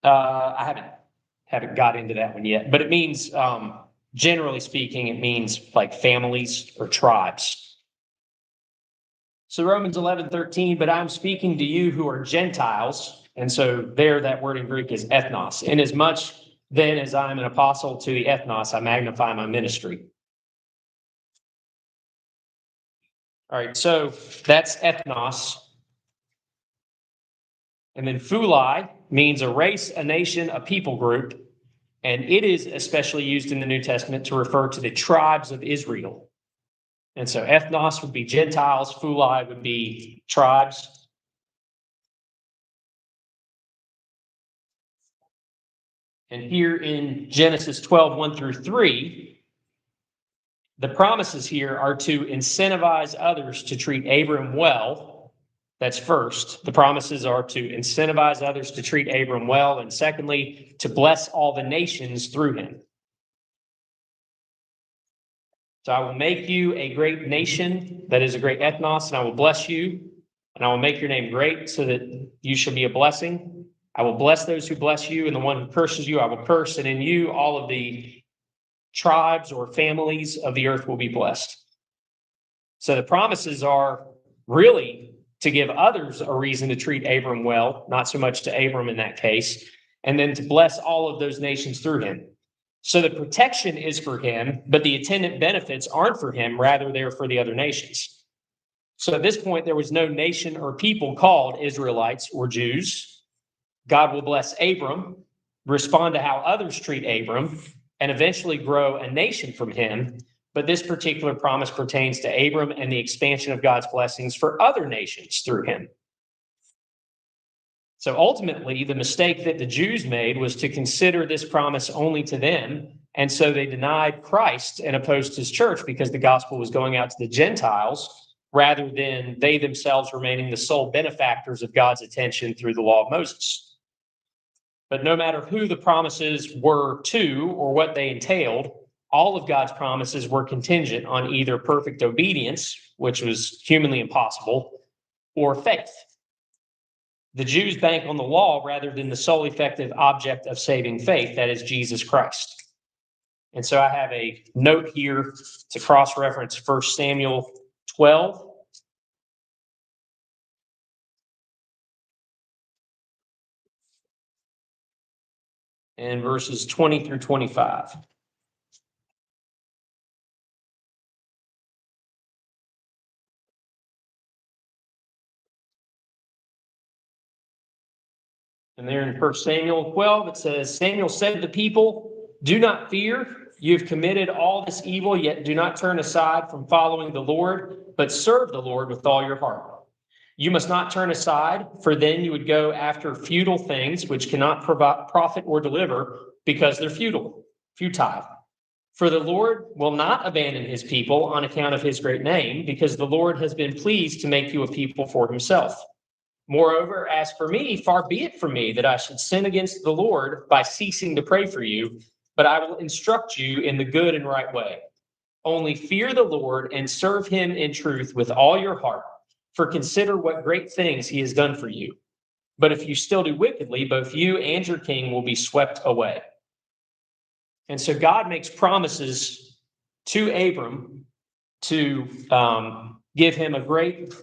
I haven't got into that one yet, but it means, generally speaking, it means like families or tribes. So Romans 11:13, but I'm speaking to you who are Gentiles. And so there, that word in Greek is ethnos. Inasmuch then as I'm an apostle to the ethnos, I magnify my ministry. All right, so that's ethnos. And then phuli means a race, a nation, a people group. And it is especially used in the New Testament to refer to the tribes of Israel. And so ethnos would be Gentiles, phuli would be tribes. And here in Genesis 12:1-3, the promises here are to incentivize others to treat Abram well. That's first. The promises are to incentivize others to treat Abram well. And secondly, to bless all the nations through him. So I will make you a great nation, that is a great ethnos, and I will bless you, and I will make your name great so that you shall be a blessing. I will bless those who bless you, and the one who curses you, I will curse, and in you all of the tribes or families of the earth will be blessed. So the promises are really to give others a reason to treat Abram well, not so much to Abram in that case, and then to bless all of those nations through him. So the protection is for him, but the attendant benefits aren't for him, rather they're for the other nations. So at this point, there was no nation or people called Israelites or Jews. God will bless Abram, respond to how others treat Abram, and eventually grow a nation from him. But this particular promise pertains to Abram and the expansion of God's blessings for other nations through him. So ultimately, the mistake that the Jews made was to consider this promise only to them. And so they denied Christ and opposed his church because the gospel was going out to the Gentiles rather than they themselves remaining the sole benefactors of God's attention through the law of Moses. But no matter who the promises were to or what they entailed, all of God's promises were contingent on either perfect obedience, which was humanly impossible, or faith. The Jews bank on the law rather than the sole effective object of saving faith, that is Jesus Christ. And so I have a note here to cross-reference 1 Samuel 12. And verses 20-25. And there in 1 Samuel 12, it says, Samuel said to the people, do not fear. You have committed all this evil, yet do not turn aside from following the Lord, but serve the Lord with all your heart. You must not turn aside, for then you would go after futile things which cannot profit or deliver, because they're futile. For the Lord will not abandon his people on account of his great name, because the Lord has been pleased to make you a people for himself. Moreover, as for me, far be it from me that I should sin against the Lord by ceasing to pray for you, but I will instruct you in the good and right way. Only fear the Lord and serve him in truth with all your heart, for consider what great things he has done for you. But if you still do wickedly, both you and your king will be swept away. And so God makes promises to Abram to give him a great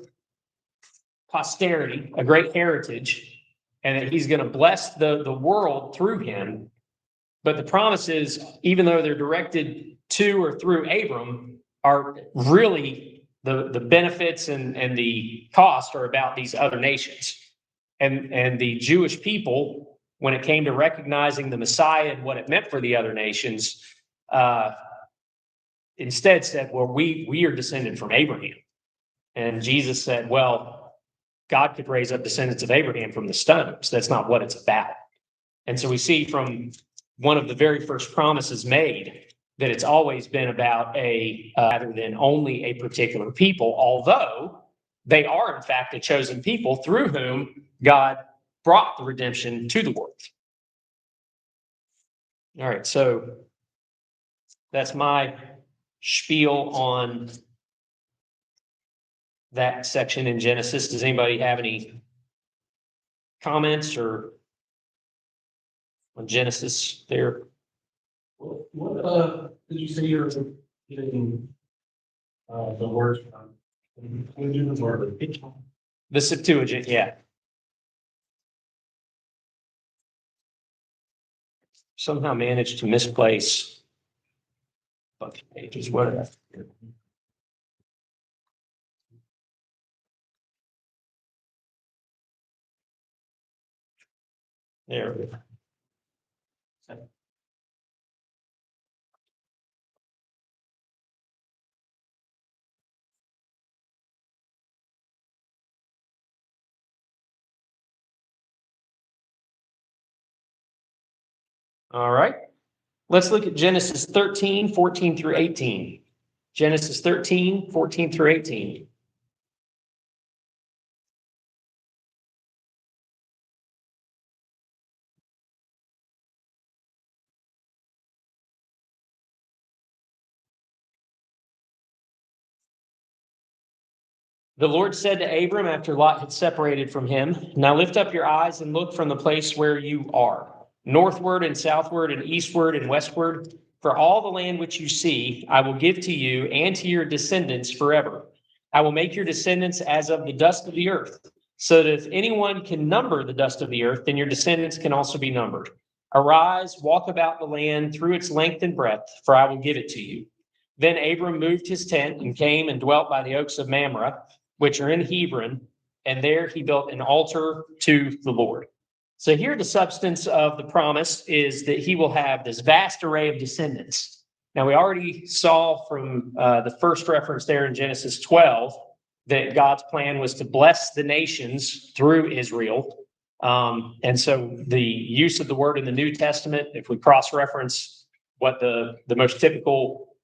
posterity, a great heritage, and that he's going to bless the world through him. But the promises, even though they're directed to or through Abram, are really the benefits and the cost are about these other nations. And the Jewish people, when it came to recognizing the Messiah and what it meant for the other nations, instead said, well, we are descended from Abraham. And Jesus said, well, God could raise up descendants of Abraham from the stones. That's not what it's about. And so we see from one of the very first promises made that it's always been about rather than only a particular people, although they are in fact a chosen people through whom God brought the redemption to the world. All right, so that's my spiel on that section in Genesis. Does anybody have any comments or on Genesis there? What, did you say you're getting, the words from? What did the word? The Septuagint, yeah. Somehow managed to misplace a bunch of pages. What? There we go. All right. Let's look at Genesis 13, 14 through 18. Genesis 13, 14 through 18. The Lord said to Abram after Lot had separated from him, "Now lift up your eyes and look from the place where you are, northward and southward and eastward and westward. For all the land which you see, I will give to you and to your descendants forever. I will make your descendants as of the dust of the earth, so that if anyone can number the dust of the earth, then your descendants can also be numbered. Arise, walk about the land through its length and breadth, for I will give it to you." Then Abram moved his tent and came and dwelt by the oaks of Mamre, which are in Hebron, and there he built an altar to the Lord. So here the substance of the promise is that he will have this vast array of descendants. Now we already saw from the first reference there in Genesis 12 that God's plan was to bless the nations through Israel. And so the use of the word in the New Testament, if we cross-reference what the most typical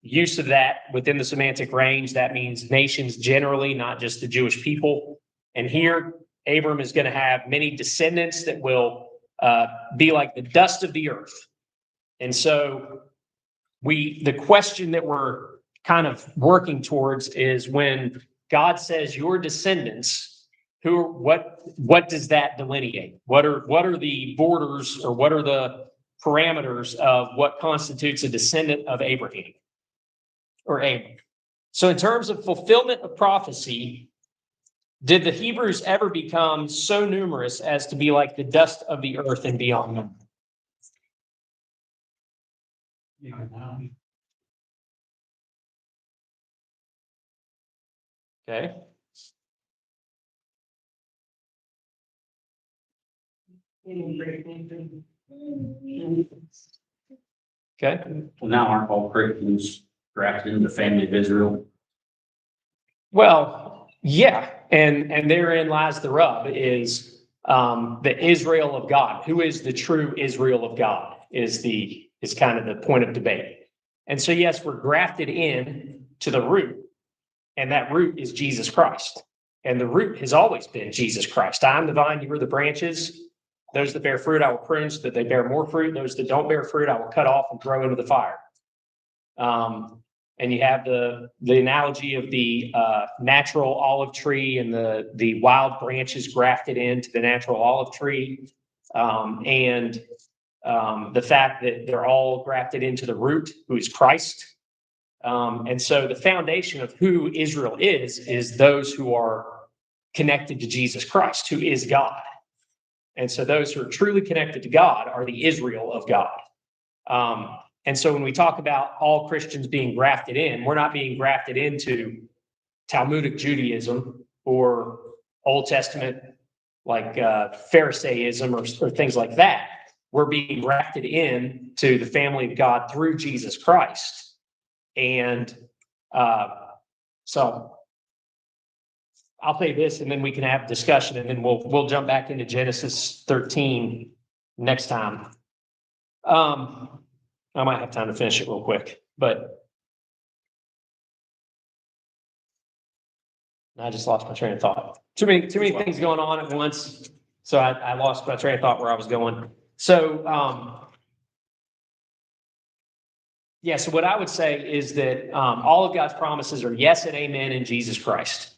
use of that within the semantic range, that means nations generally, not just the Jewish people. And here, Abram is going to have many descendants that will be like the dust of the earth. And so the question that we're kind of working towards is when God says your descendants, what does that delineate? What are the borders, or what are the parameters of what constitutes a descendant of Abraham? Or Abram. So in terms of fulfillment of prophecy, did the Hebrews ever become so numerous as to be like the dust of the earth and beyond them? Okay. Okay. Well, now aren't all Christians grafted into the family of Israel? Well, yeah, and therein lies the rub, is the Israel of God. Who is the true Israel of God is kind of the point of debate. And so yes, we're grafted in to the root, and that root is Jesus Christ. And the root has always been Jesus Christ. I am the vine, you are the branches. Those that bear fruit, I will prune so that they bear more fruit. Those that don't bear fruit, I will cut off and throw into the fire. And you have the analogy of the natural olive tree and the wild branches grafted into the natural olive tree, and the fact that they're all grafted into the root, who is Christ. And so the foundation of who Israel is those who are connected to Jesus Christ, who is God. And so those who are truly connected to God are the Israel of God. And so when we talk about all Christians being grafted in, we're not being grafted into Talmudic Judaism or Old Testament, like Pharisaism or things like that. We're being grafted in to the family of God through Jesus Christ. And so I'll say this, and then we can have discussion, and then we'll jump back into Genesis 13 next time. I might have time to finish it real quick, but I just lost my train of thought. Too many things going on at once. So I lost my train of thought where I was going. So, yeah, so what I would say is that all of God's promises are yes and amen in Jesus Christ.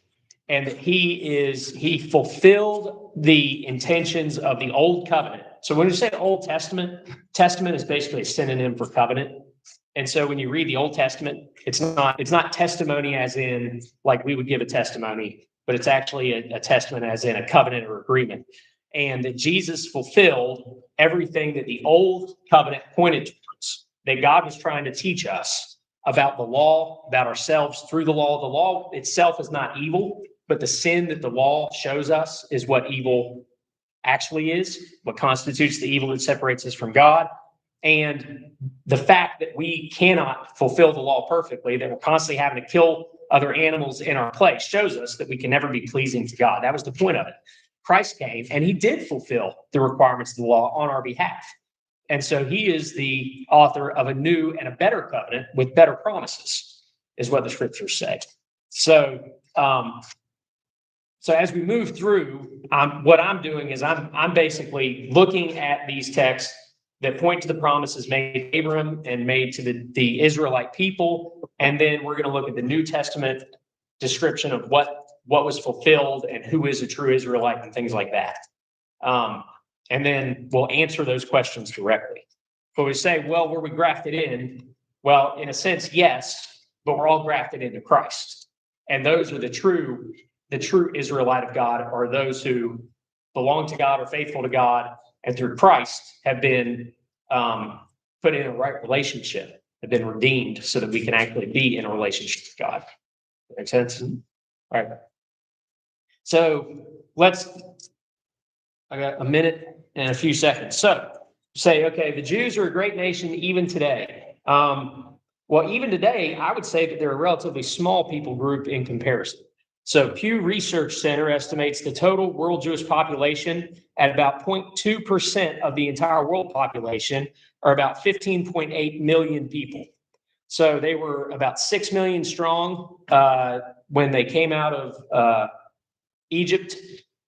And that he fulfilled the intentions of the old covenant. So when you say Old Testament, testament is basically a synonym for covenant. And so when you read the Old Testament, it's not testimony as in like we would give a testimony, but it's actually a testament as in a covenant or agreement. And that Jesus fulfilled everything that the old covenant pointed towards, that God was trying to teach us about the law, about ourselves through the law. The law itself is not evil, but the sin that the law shows us is what evil actually is, what constitutes the evil that separates us from God. And the fact that we cannot fulfill the law perfectly, that we're constantly having to kill other animals in our place, shows us that we can never be pleasing to God. That was the point of it. Christ came and he did fulfill the requirements of the law on our behalf. And so he is the author of a new and a better covenant with better promises, is what the scriptures say. So, so as we move through, what I'm doing is I'm basically looking at these texts that point to the promises made to Abraham and made to the Israelite people. And then we're going to look at the New Testament description of what was fulfilled and who is a true Israelite and things like that. And then we'll answer those questions directly. But we say, well, were we grafted in? Well, in a sense, yes, but we're all grafted into Christ. And those are the true Israelite of God, are those who belong to God, are faithful to God, and through Christ have been put in a right relationship, have been redeemed so that we can actually be in a relationship with God. That makes sense? All right. So I got a minute and a few seconds. So say, okay, the Jews are a great nation even today. Well, even today, I would say that they're a relatively small people group in comparison. So Pew Research Center estimates the total world Jewish population at about 0.2% of the entire world population, or about 15.8 million people. So they were about 6 million strong when they came out of Egypt,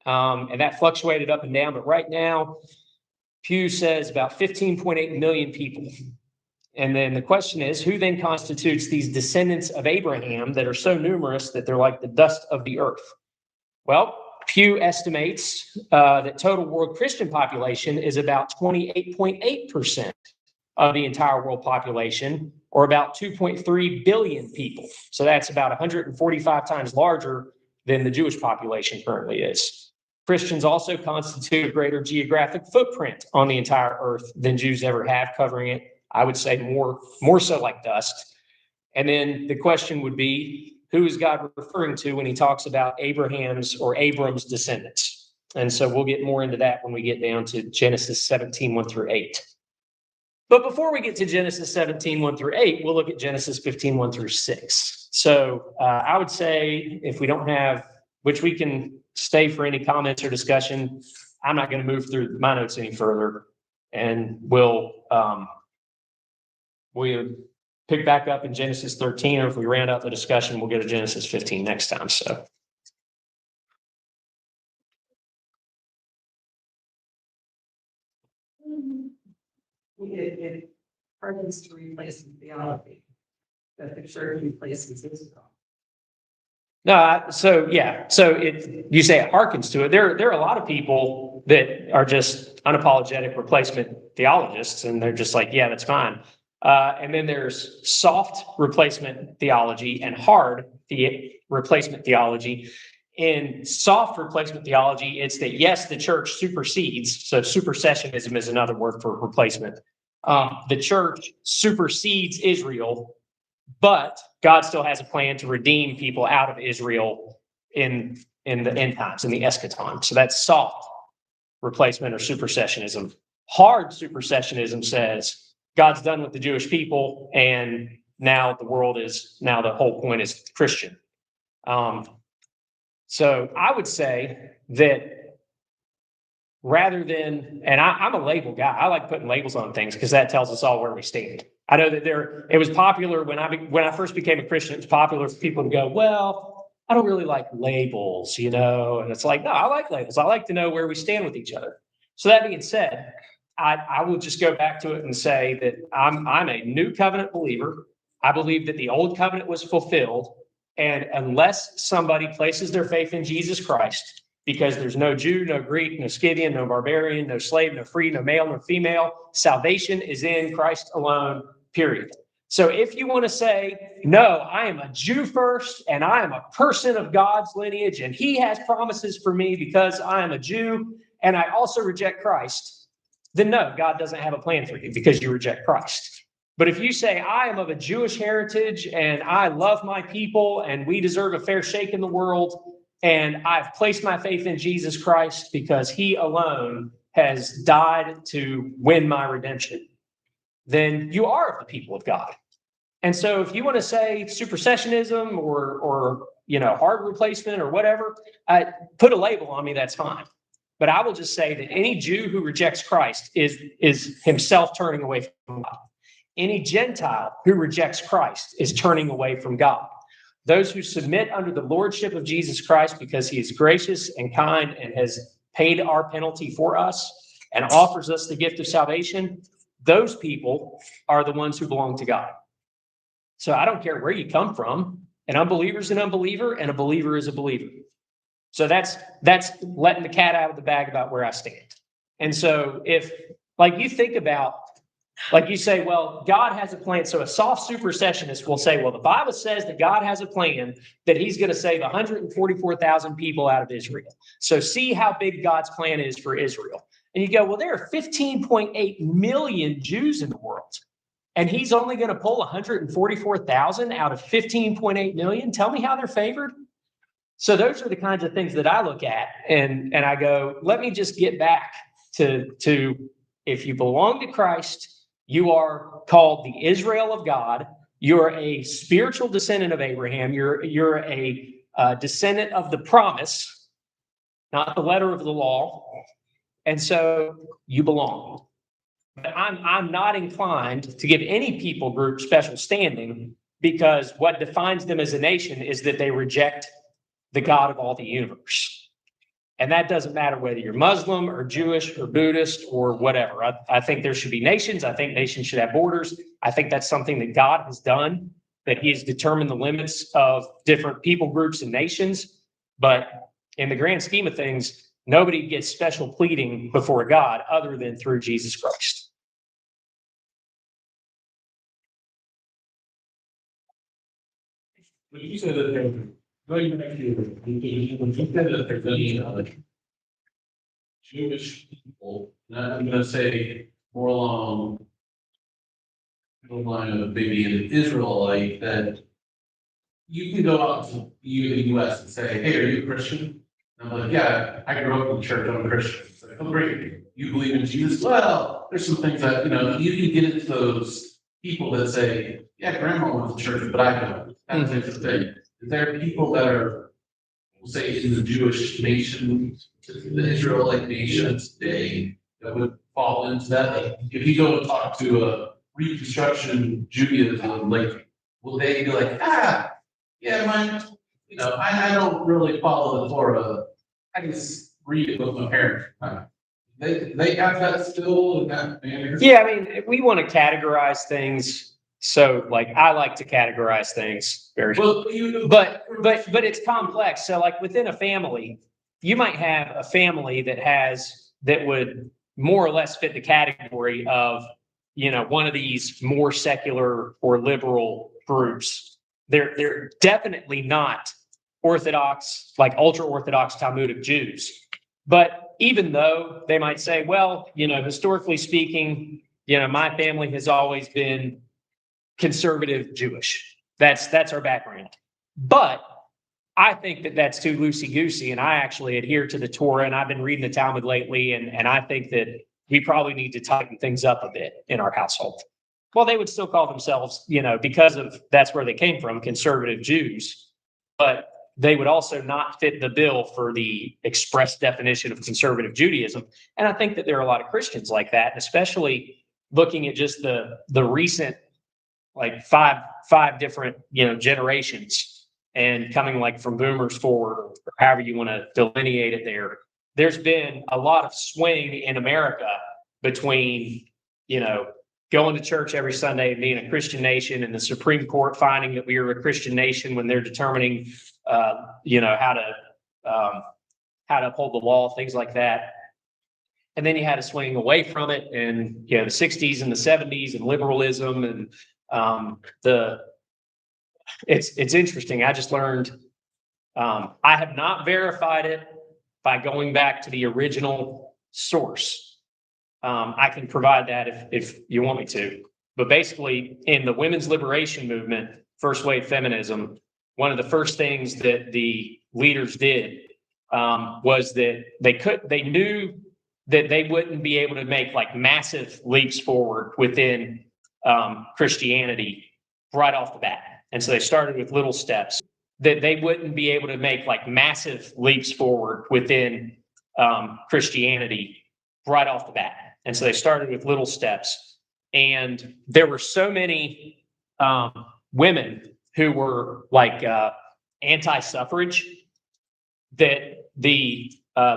and that fluctuated up and down. But right now, Pew says about 15.8 million people. And then the question is, who then constitutes these descendants of Abraham that are so numerous that they're like the dust of the earth? Well, Pew estimates that total world Christian population is about 28.8% of the entire world population, or about 2.3 billion people. So that's about 145 times larger than the Jewish population currently is. Christians also constitute a greater geographic footprint on the entire earth than Jews ever have, covering it, I would say, more so like dust. And then the question would be, who is God referring to when he talks about Abraham's or Abram's descendants? And so we'll get more into that when we get down to Genesis 17, 1 through 8. But before we get to Genesis 17, 1 through 8, we'll look at Genesis 15, 1 through 6. So I would say if we don't have, which we can stay for any comments or discussion, I'm not going to move through my notes any further. And we'll pick back up in Genesis 13, or if we round out the discussion, we'll go to Genesis 15 next time. So. It harkens to replacement theology, that the church replaces Israel. No, so yeah, so you say it harkens to it. There are a lot of people that are just unapologetic replacement theologists, and they're just like, yeah, that's fine. And then there's soft replacement theology and hard replacement theology. In soft replacement theology, it's that yes, the church supersedes. So supersessionism is another word for replacement. The church supersedes Israel, but God still has a plan to redeem people out of Israel in the end times, in the eschaton. So that's soft replacement or supersessionism. Hard supersessionism says God's done with the Jewish people, and now the whole point is Christian. So I would say that rather than, and I'm a label guy. I like putting labels on things because that tells us all where we stand. I know that it was popular when I first became a Christian, it was popular for people to go, well, I don't really like labels, you know? And it's like, no, I like labels. I like to know where we stand with each other. So that being said, I will just go back to it and say that I'm a new covenant believer. I believe that the old covenant was fulfilled. And unless somebody places their faith in Jesus Christ, because there's no Jew, no Greek, no Scythian, no barbarian, no slave, no free, no male, no female, salvation is in Christ alone, period. So if you want to say, no, I am a Jew first, and I am a person of God's lineage, and he has promises for me because I am a Jew, and I also reject Christ, then no, God doesn't have a plan for you because you reject Christ. But if you say, I am of a Jewish heritage and I love my people and we deserve a fair shake in the world, and I've placed my faith in Jesus Christ because he alone has died to win my redemption, then you are of the people of God. And so if you want to say supersessionism or hard replacement or whatever, put a label on me, that's fine. But I will just say that any Jew who rejects Christ is himself turning away from God. Any Gentile who rejects Christ is turning away from God. Those who submit under the lordship of Jesus Christ because he is gracious and kind and has paid our penalty for us and offers us the gift of salvation, those people are the ones who belong to God. So I don't care where you come from. An unbeliever is an unbeliever and a believer is a believer. So that's letting the cat out of the bag about where I stand. And so if, like, you think about, like you say, well, God has a plan. So a soft supersessionist will say, well, the Bible says that God has a plan that he's going to save 144,000 people out of Israel. So see how big God's plan is for Israel. And you go, well, there are 15.8 million Jews in the world. And he's only going to pull 144,000 out of 15.8 million. Tell me how they're favored. So those are the kinds of things that I look at. And I go, let me just get back to if you belong to Christ, you are called the Israel of God. You're a spiritual descendant of Abraham. You're a descendant of the promise, not the letter of the law. And so you belong. But I'm not inclined to give any people group special standing because what defines them as a nation is that they reject the God of all the universe. And that doesn't matter whether you're Muslim or Jewish or Buddhist or whatever. I think there should be nations. I think nations should have borders. I think that's something that God has done, that he has determined the limits of different people groups and nations. But in the grand scheme of things, nobody gets special pleading before God other than through Jesus Christ. When you said that they're going back to when you said that they're going Jewish people, I'm going to say more along the line of maybe an Israelite, that you can go out to the U.S. and say, hey, are you a Christian? And I'm like, yeah, I grew up in the church, I'm a Christian. It's like, oh, great. You believe in Jesus? Well, there's some things that, you can get into those people that say, yeah, grandma went to church, but I don't. That's the thing. There are people that are, we'll say, in the Jewish nation, the Israelite nation today, that would fall into that. Like, if you go and talk to a Reconstruction Judaism, like, will they be like, yeah, mine, I don't really follow the Torah. I just read it with my parents. They have that still in that manner. Yeah, I mean, we want to categorize things. So, like, I like to categorize things very well, but it's complex. So, like, within a family, you might have a family that would more or less fit the category of, one of these more secular or liberal groups. They're definitely not Orthodox, like ultra-Orthodox Talmudic Jews. But even though they might say, well, historically speaking, my family has always been conservative Jewish. That's our background. But I think that that's too loosey-goosey, and I actually adhere to the Torah, and I've been reading the Talmud lately, and I think that we probably need to tighten things up a bit in our household. Well, they would still call themselves, because of that's where they came from, conservative Jews. But they would also not fit the bill for the express definition of conservative Judaism. And I think that there are a lot of Christians like that, especially looking at just the recent like five different generations and coming like from boomers forward, or however you want to delineate it there. There's been a lot of swing in America between going to church every Sunday and being a Christian nation, and the Supreme Court finding that we are a Christian nation when they're determining how to uphold the law, things like that. And then you had a swing away from it, and the 60s and the 70s and liberalism, and it's interesting. I just learned, I have not verified it by going back to the original source. I can provide that if you want me to. But basically, in the women's liberation movement, first wave feminism, one of the first things that the leaders did was that they knew that they wouldn't be able to make like massive leaps forward within Christianity right off the bat. And so they started with little steps, that they wouldn't be able to make like massive leaps forward within Christianity right off the bat. And so they started with little steps. And there were so many women who were like anti-suffrage that the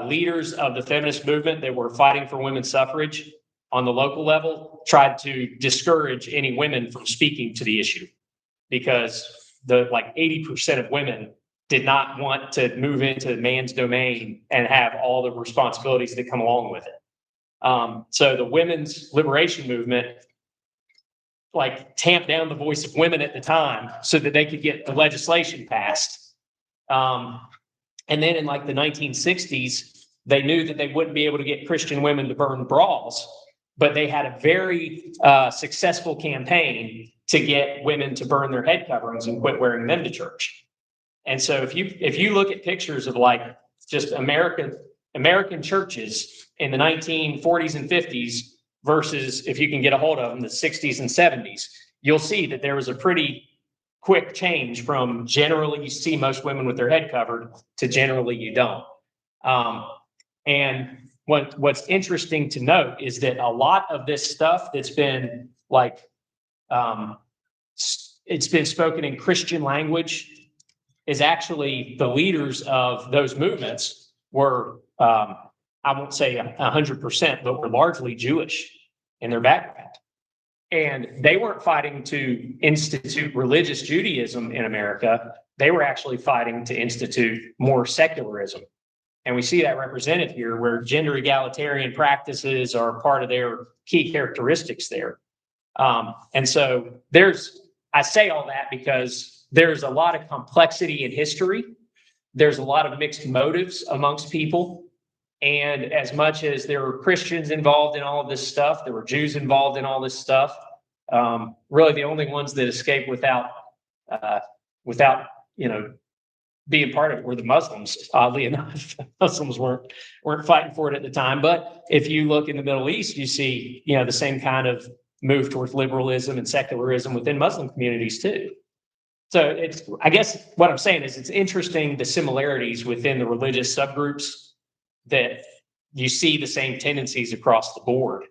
leaders of the feminist movement that were fighting for women's suffrage on the local level tried to discourage any women from speaking to the issue, because the 80% of women did not want to move into man's domain and have all the responsibilities that come along with it. So the women's liberation movement tamped down the voice of women at the time so that they could get the legislation passed. And then in the 1960s, they knew that they wouldn't be able to get Christian women to burn bras, but they had a very successful campaign to get women to burn their head coverings and quit wearing them to church. And so if you look at pictures of just American churches in the 1940s and 50s versus, if you can get a hold of them, the 60s and 70s, you'll see that there was a pretty quick change from generally you see most women with their head covered to generally you don't. And what's interesting to note is that a lot of this stuff that's been it's been spoken in Christian language is actually the leaders of those movements were, I won't say 100%, but were largely Jewish in their background. And they weren't fighting to institute religious Judaism in America. They were actually fighting to institute more secularism. And we see that represented here, where gender egalitarian practices are part of their key characteristics there. And so I say all that because there's a lot of complexity in history. There's a lot of mixed motives amongst people. And as much as there were Christians involved in all of this stuff, there were Jews involved in all this stuff. Really, the only ones that escaped without being part of it were the Muslims. Oddly enough, Muslims weren't fighting for it at the time. But if you look in the Middle East, you see the same kind of move towards liberalism and secularism within Muslim communities too. So I guess what I'm saying is it's interesting the similarities within the religious subgroups, that you see the same tendencies across the board.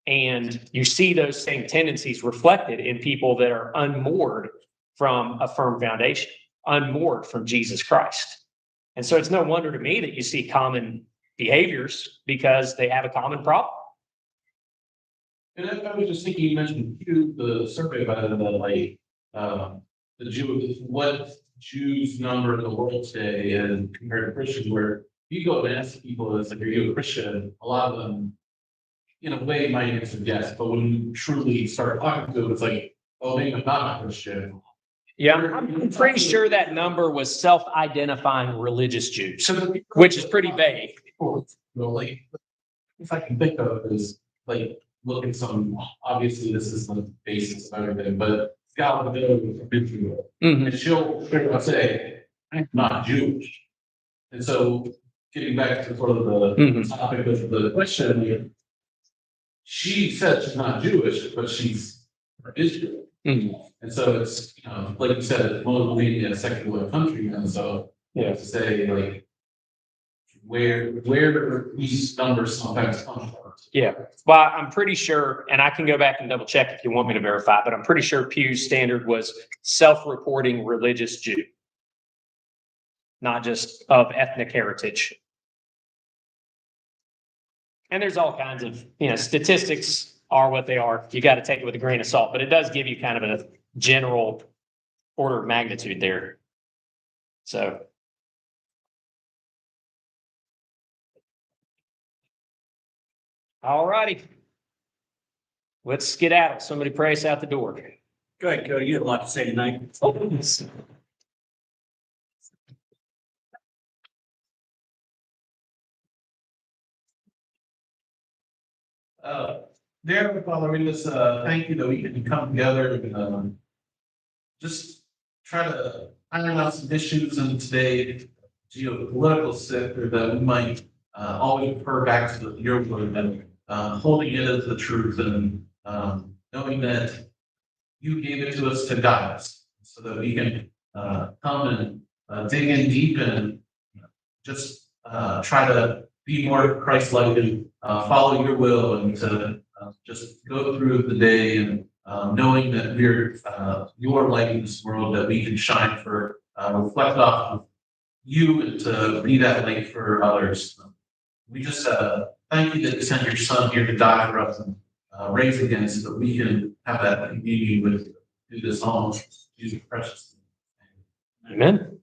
And you see those same tendencies reflected in people that are unmoored from a firm foundation, unmoored from Jesus Christ. And so it's no wonder to me that you see common behaviors, because they have a common problem. And I was just thinking, you mentioned the survey about the Jew, what Jews number in the world today, and compared to Christians, where you go and ask people, it's are you a Christian? A lot of them, in a way, might answer yes, but when you truly start talking to them, it's oh, maybe I'm not a Christian. Yeah, I'm pretty sure that number was self-identifying religious Jews, which is pretty vague. If I can think of it is look at some, obviously this is the basis of everything, but Scott from Israel, and she'll straight up say, I'm not Jewish. And so getting back to sort of the topic of the question, she said she's not Jewish, but she's from Israel. And so it's, like you said, it's mostly a secular country. And so Yeah. To say like, where these numbers sometimes come from. Yeah, well, I'm pretty sure, and I can go back and double check if you want me to verify, but I'm pretty sure Pew's standard was self-reporting religious Jew. Not just of ethnic heritage. And there's all kinds of, statistics are what they are. You got to take it with a grain of salt, but it does give you kind of a general order of magnitude there. So. All righty. Let's skedaddle. Somebody pray us out the door. Go ahead, Cody. You have a lot to say tonight. Dear Heavenly Father, we just thank you that we can come together and just try to iron out some issues in today's geopolitical sector that we might always refer back to your word and holding it as the truth and knowing that you gave it to us to guide us so that we can come and dig in deep and just try to be more Christ-like and follow your will and to just go through the day and knowing that we're your light in this world, that we can shine for, reflect off of you and to be that light for others. We just thank you that you sent your son here to die for us and raise again so that we can have that communion with you through this all. Jesus precious. Amen.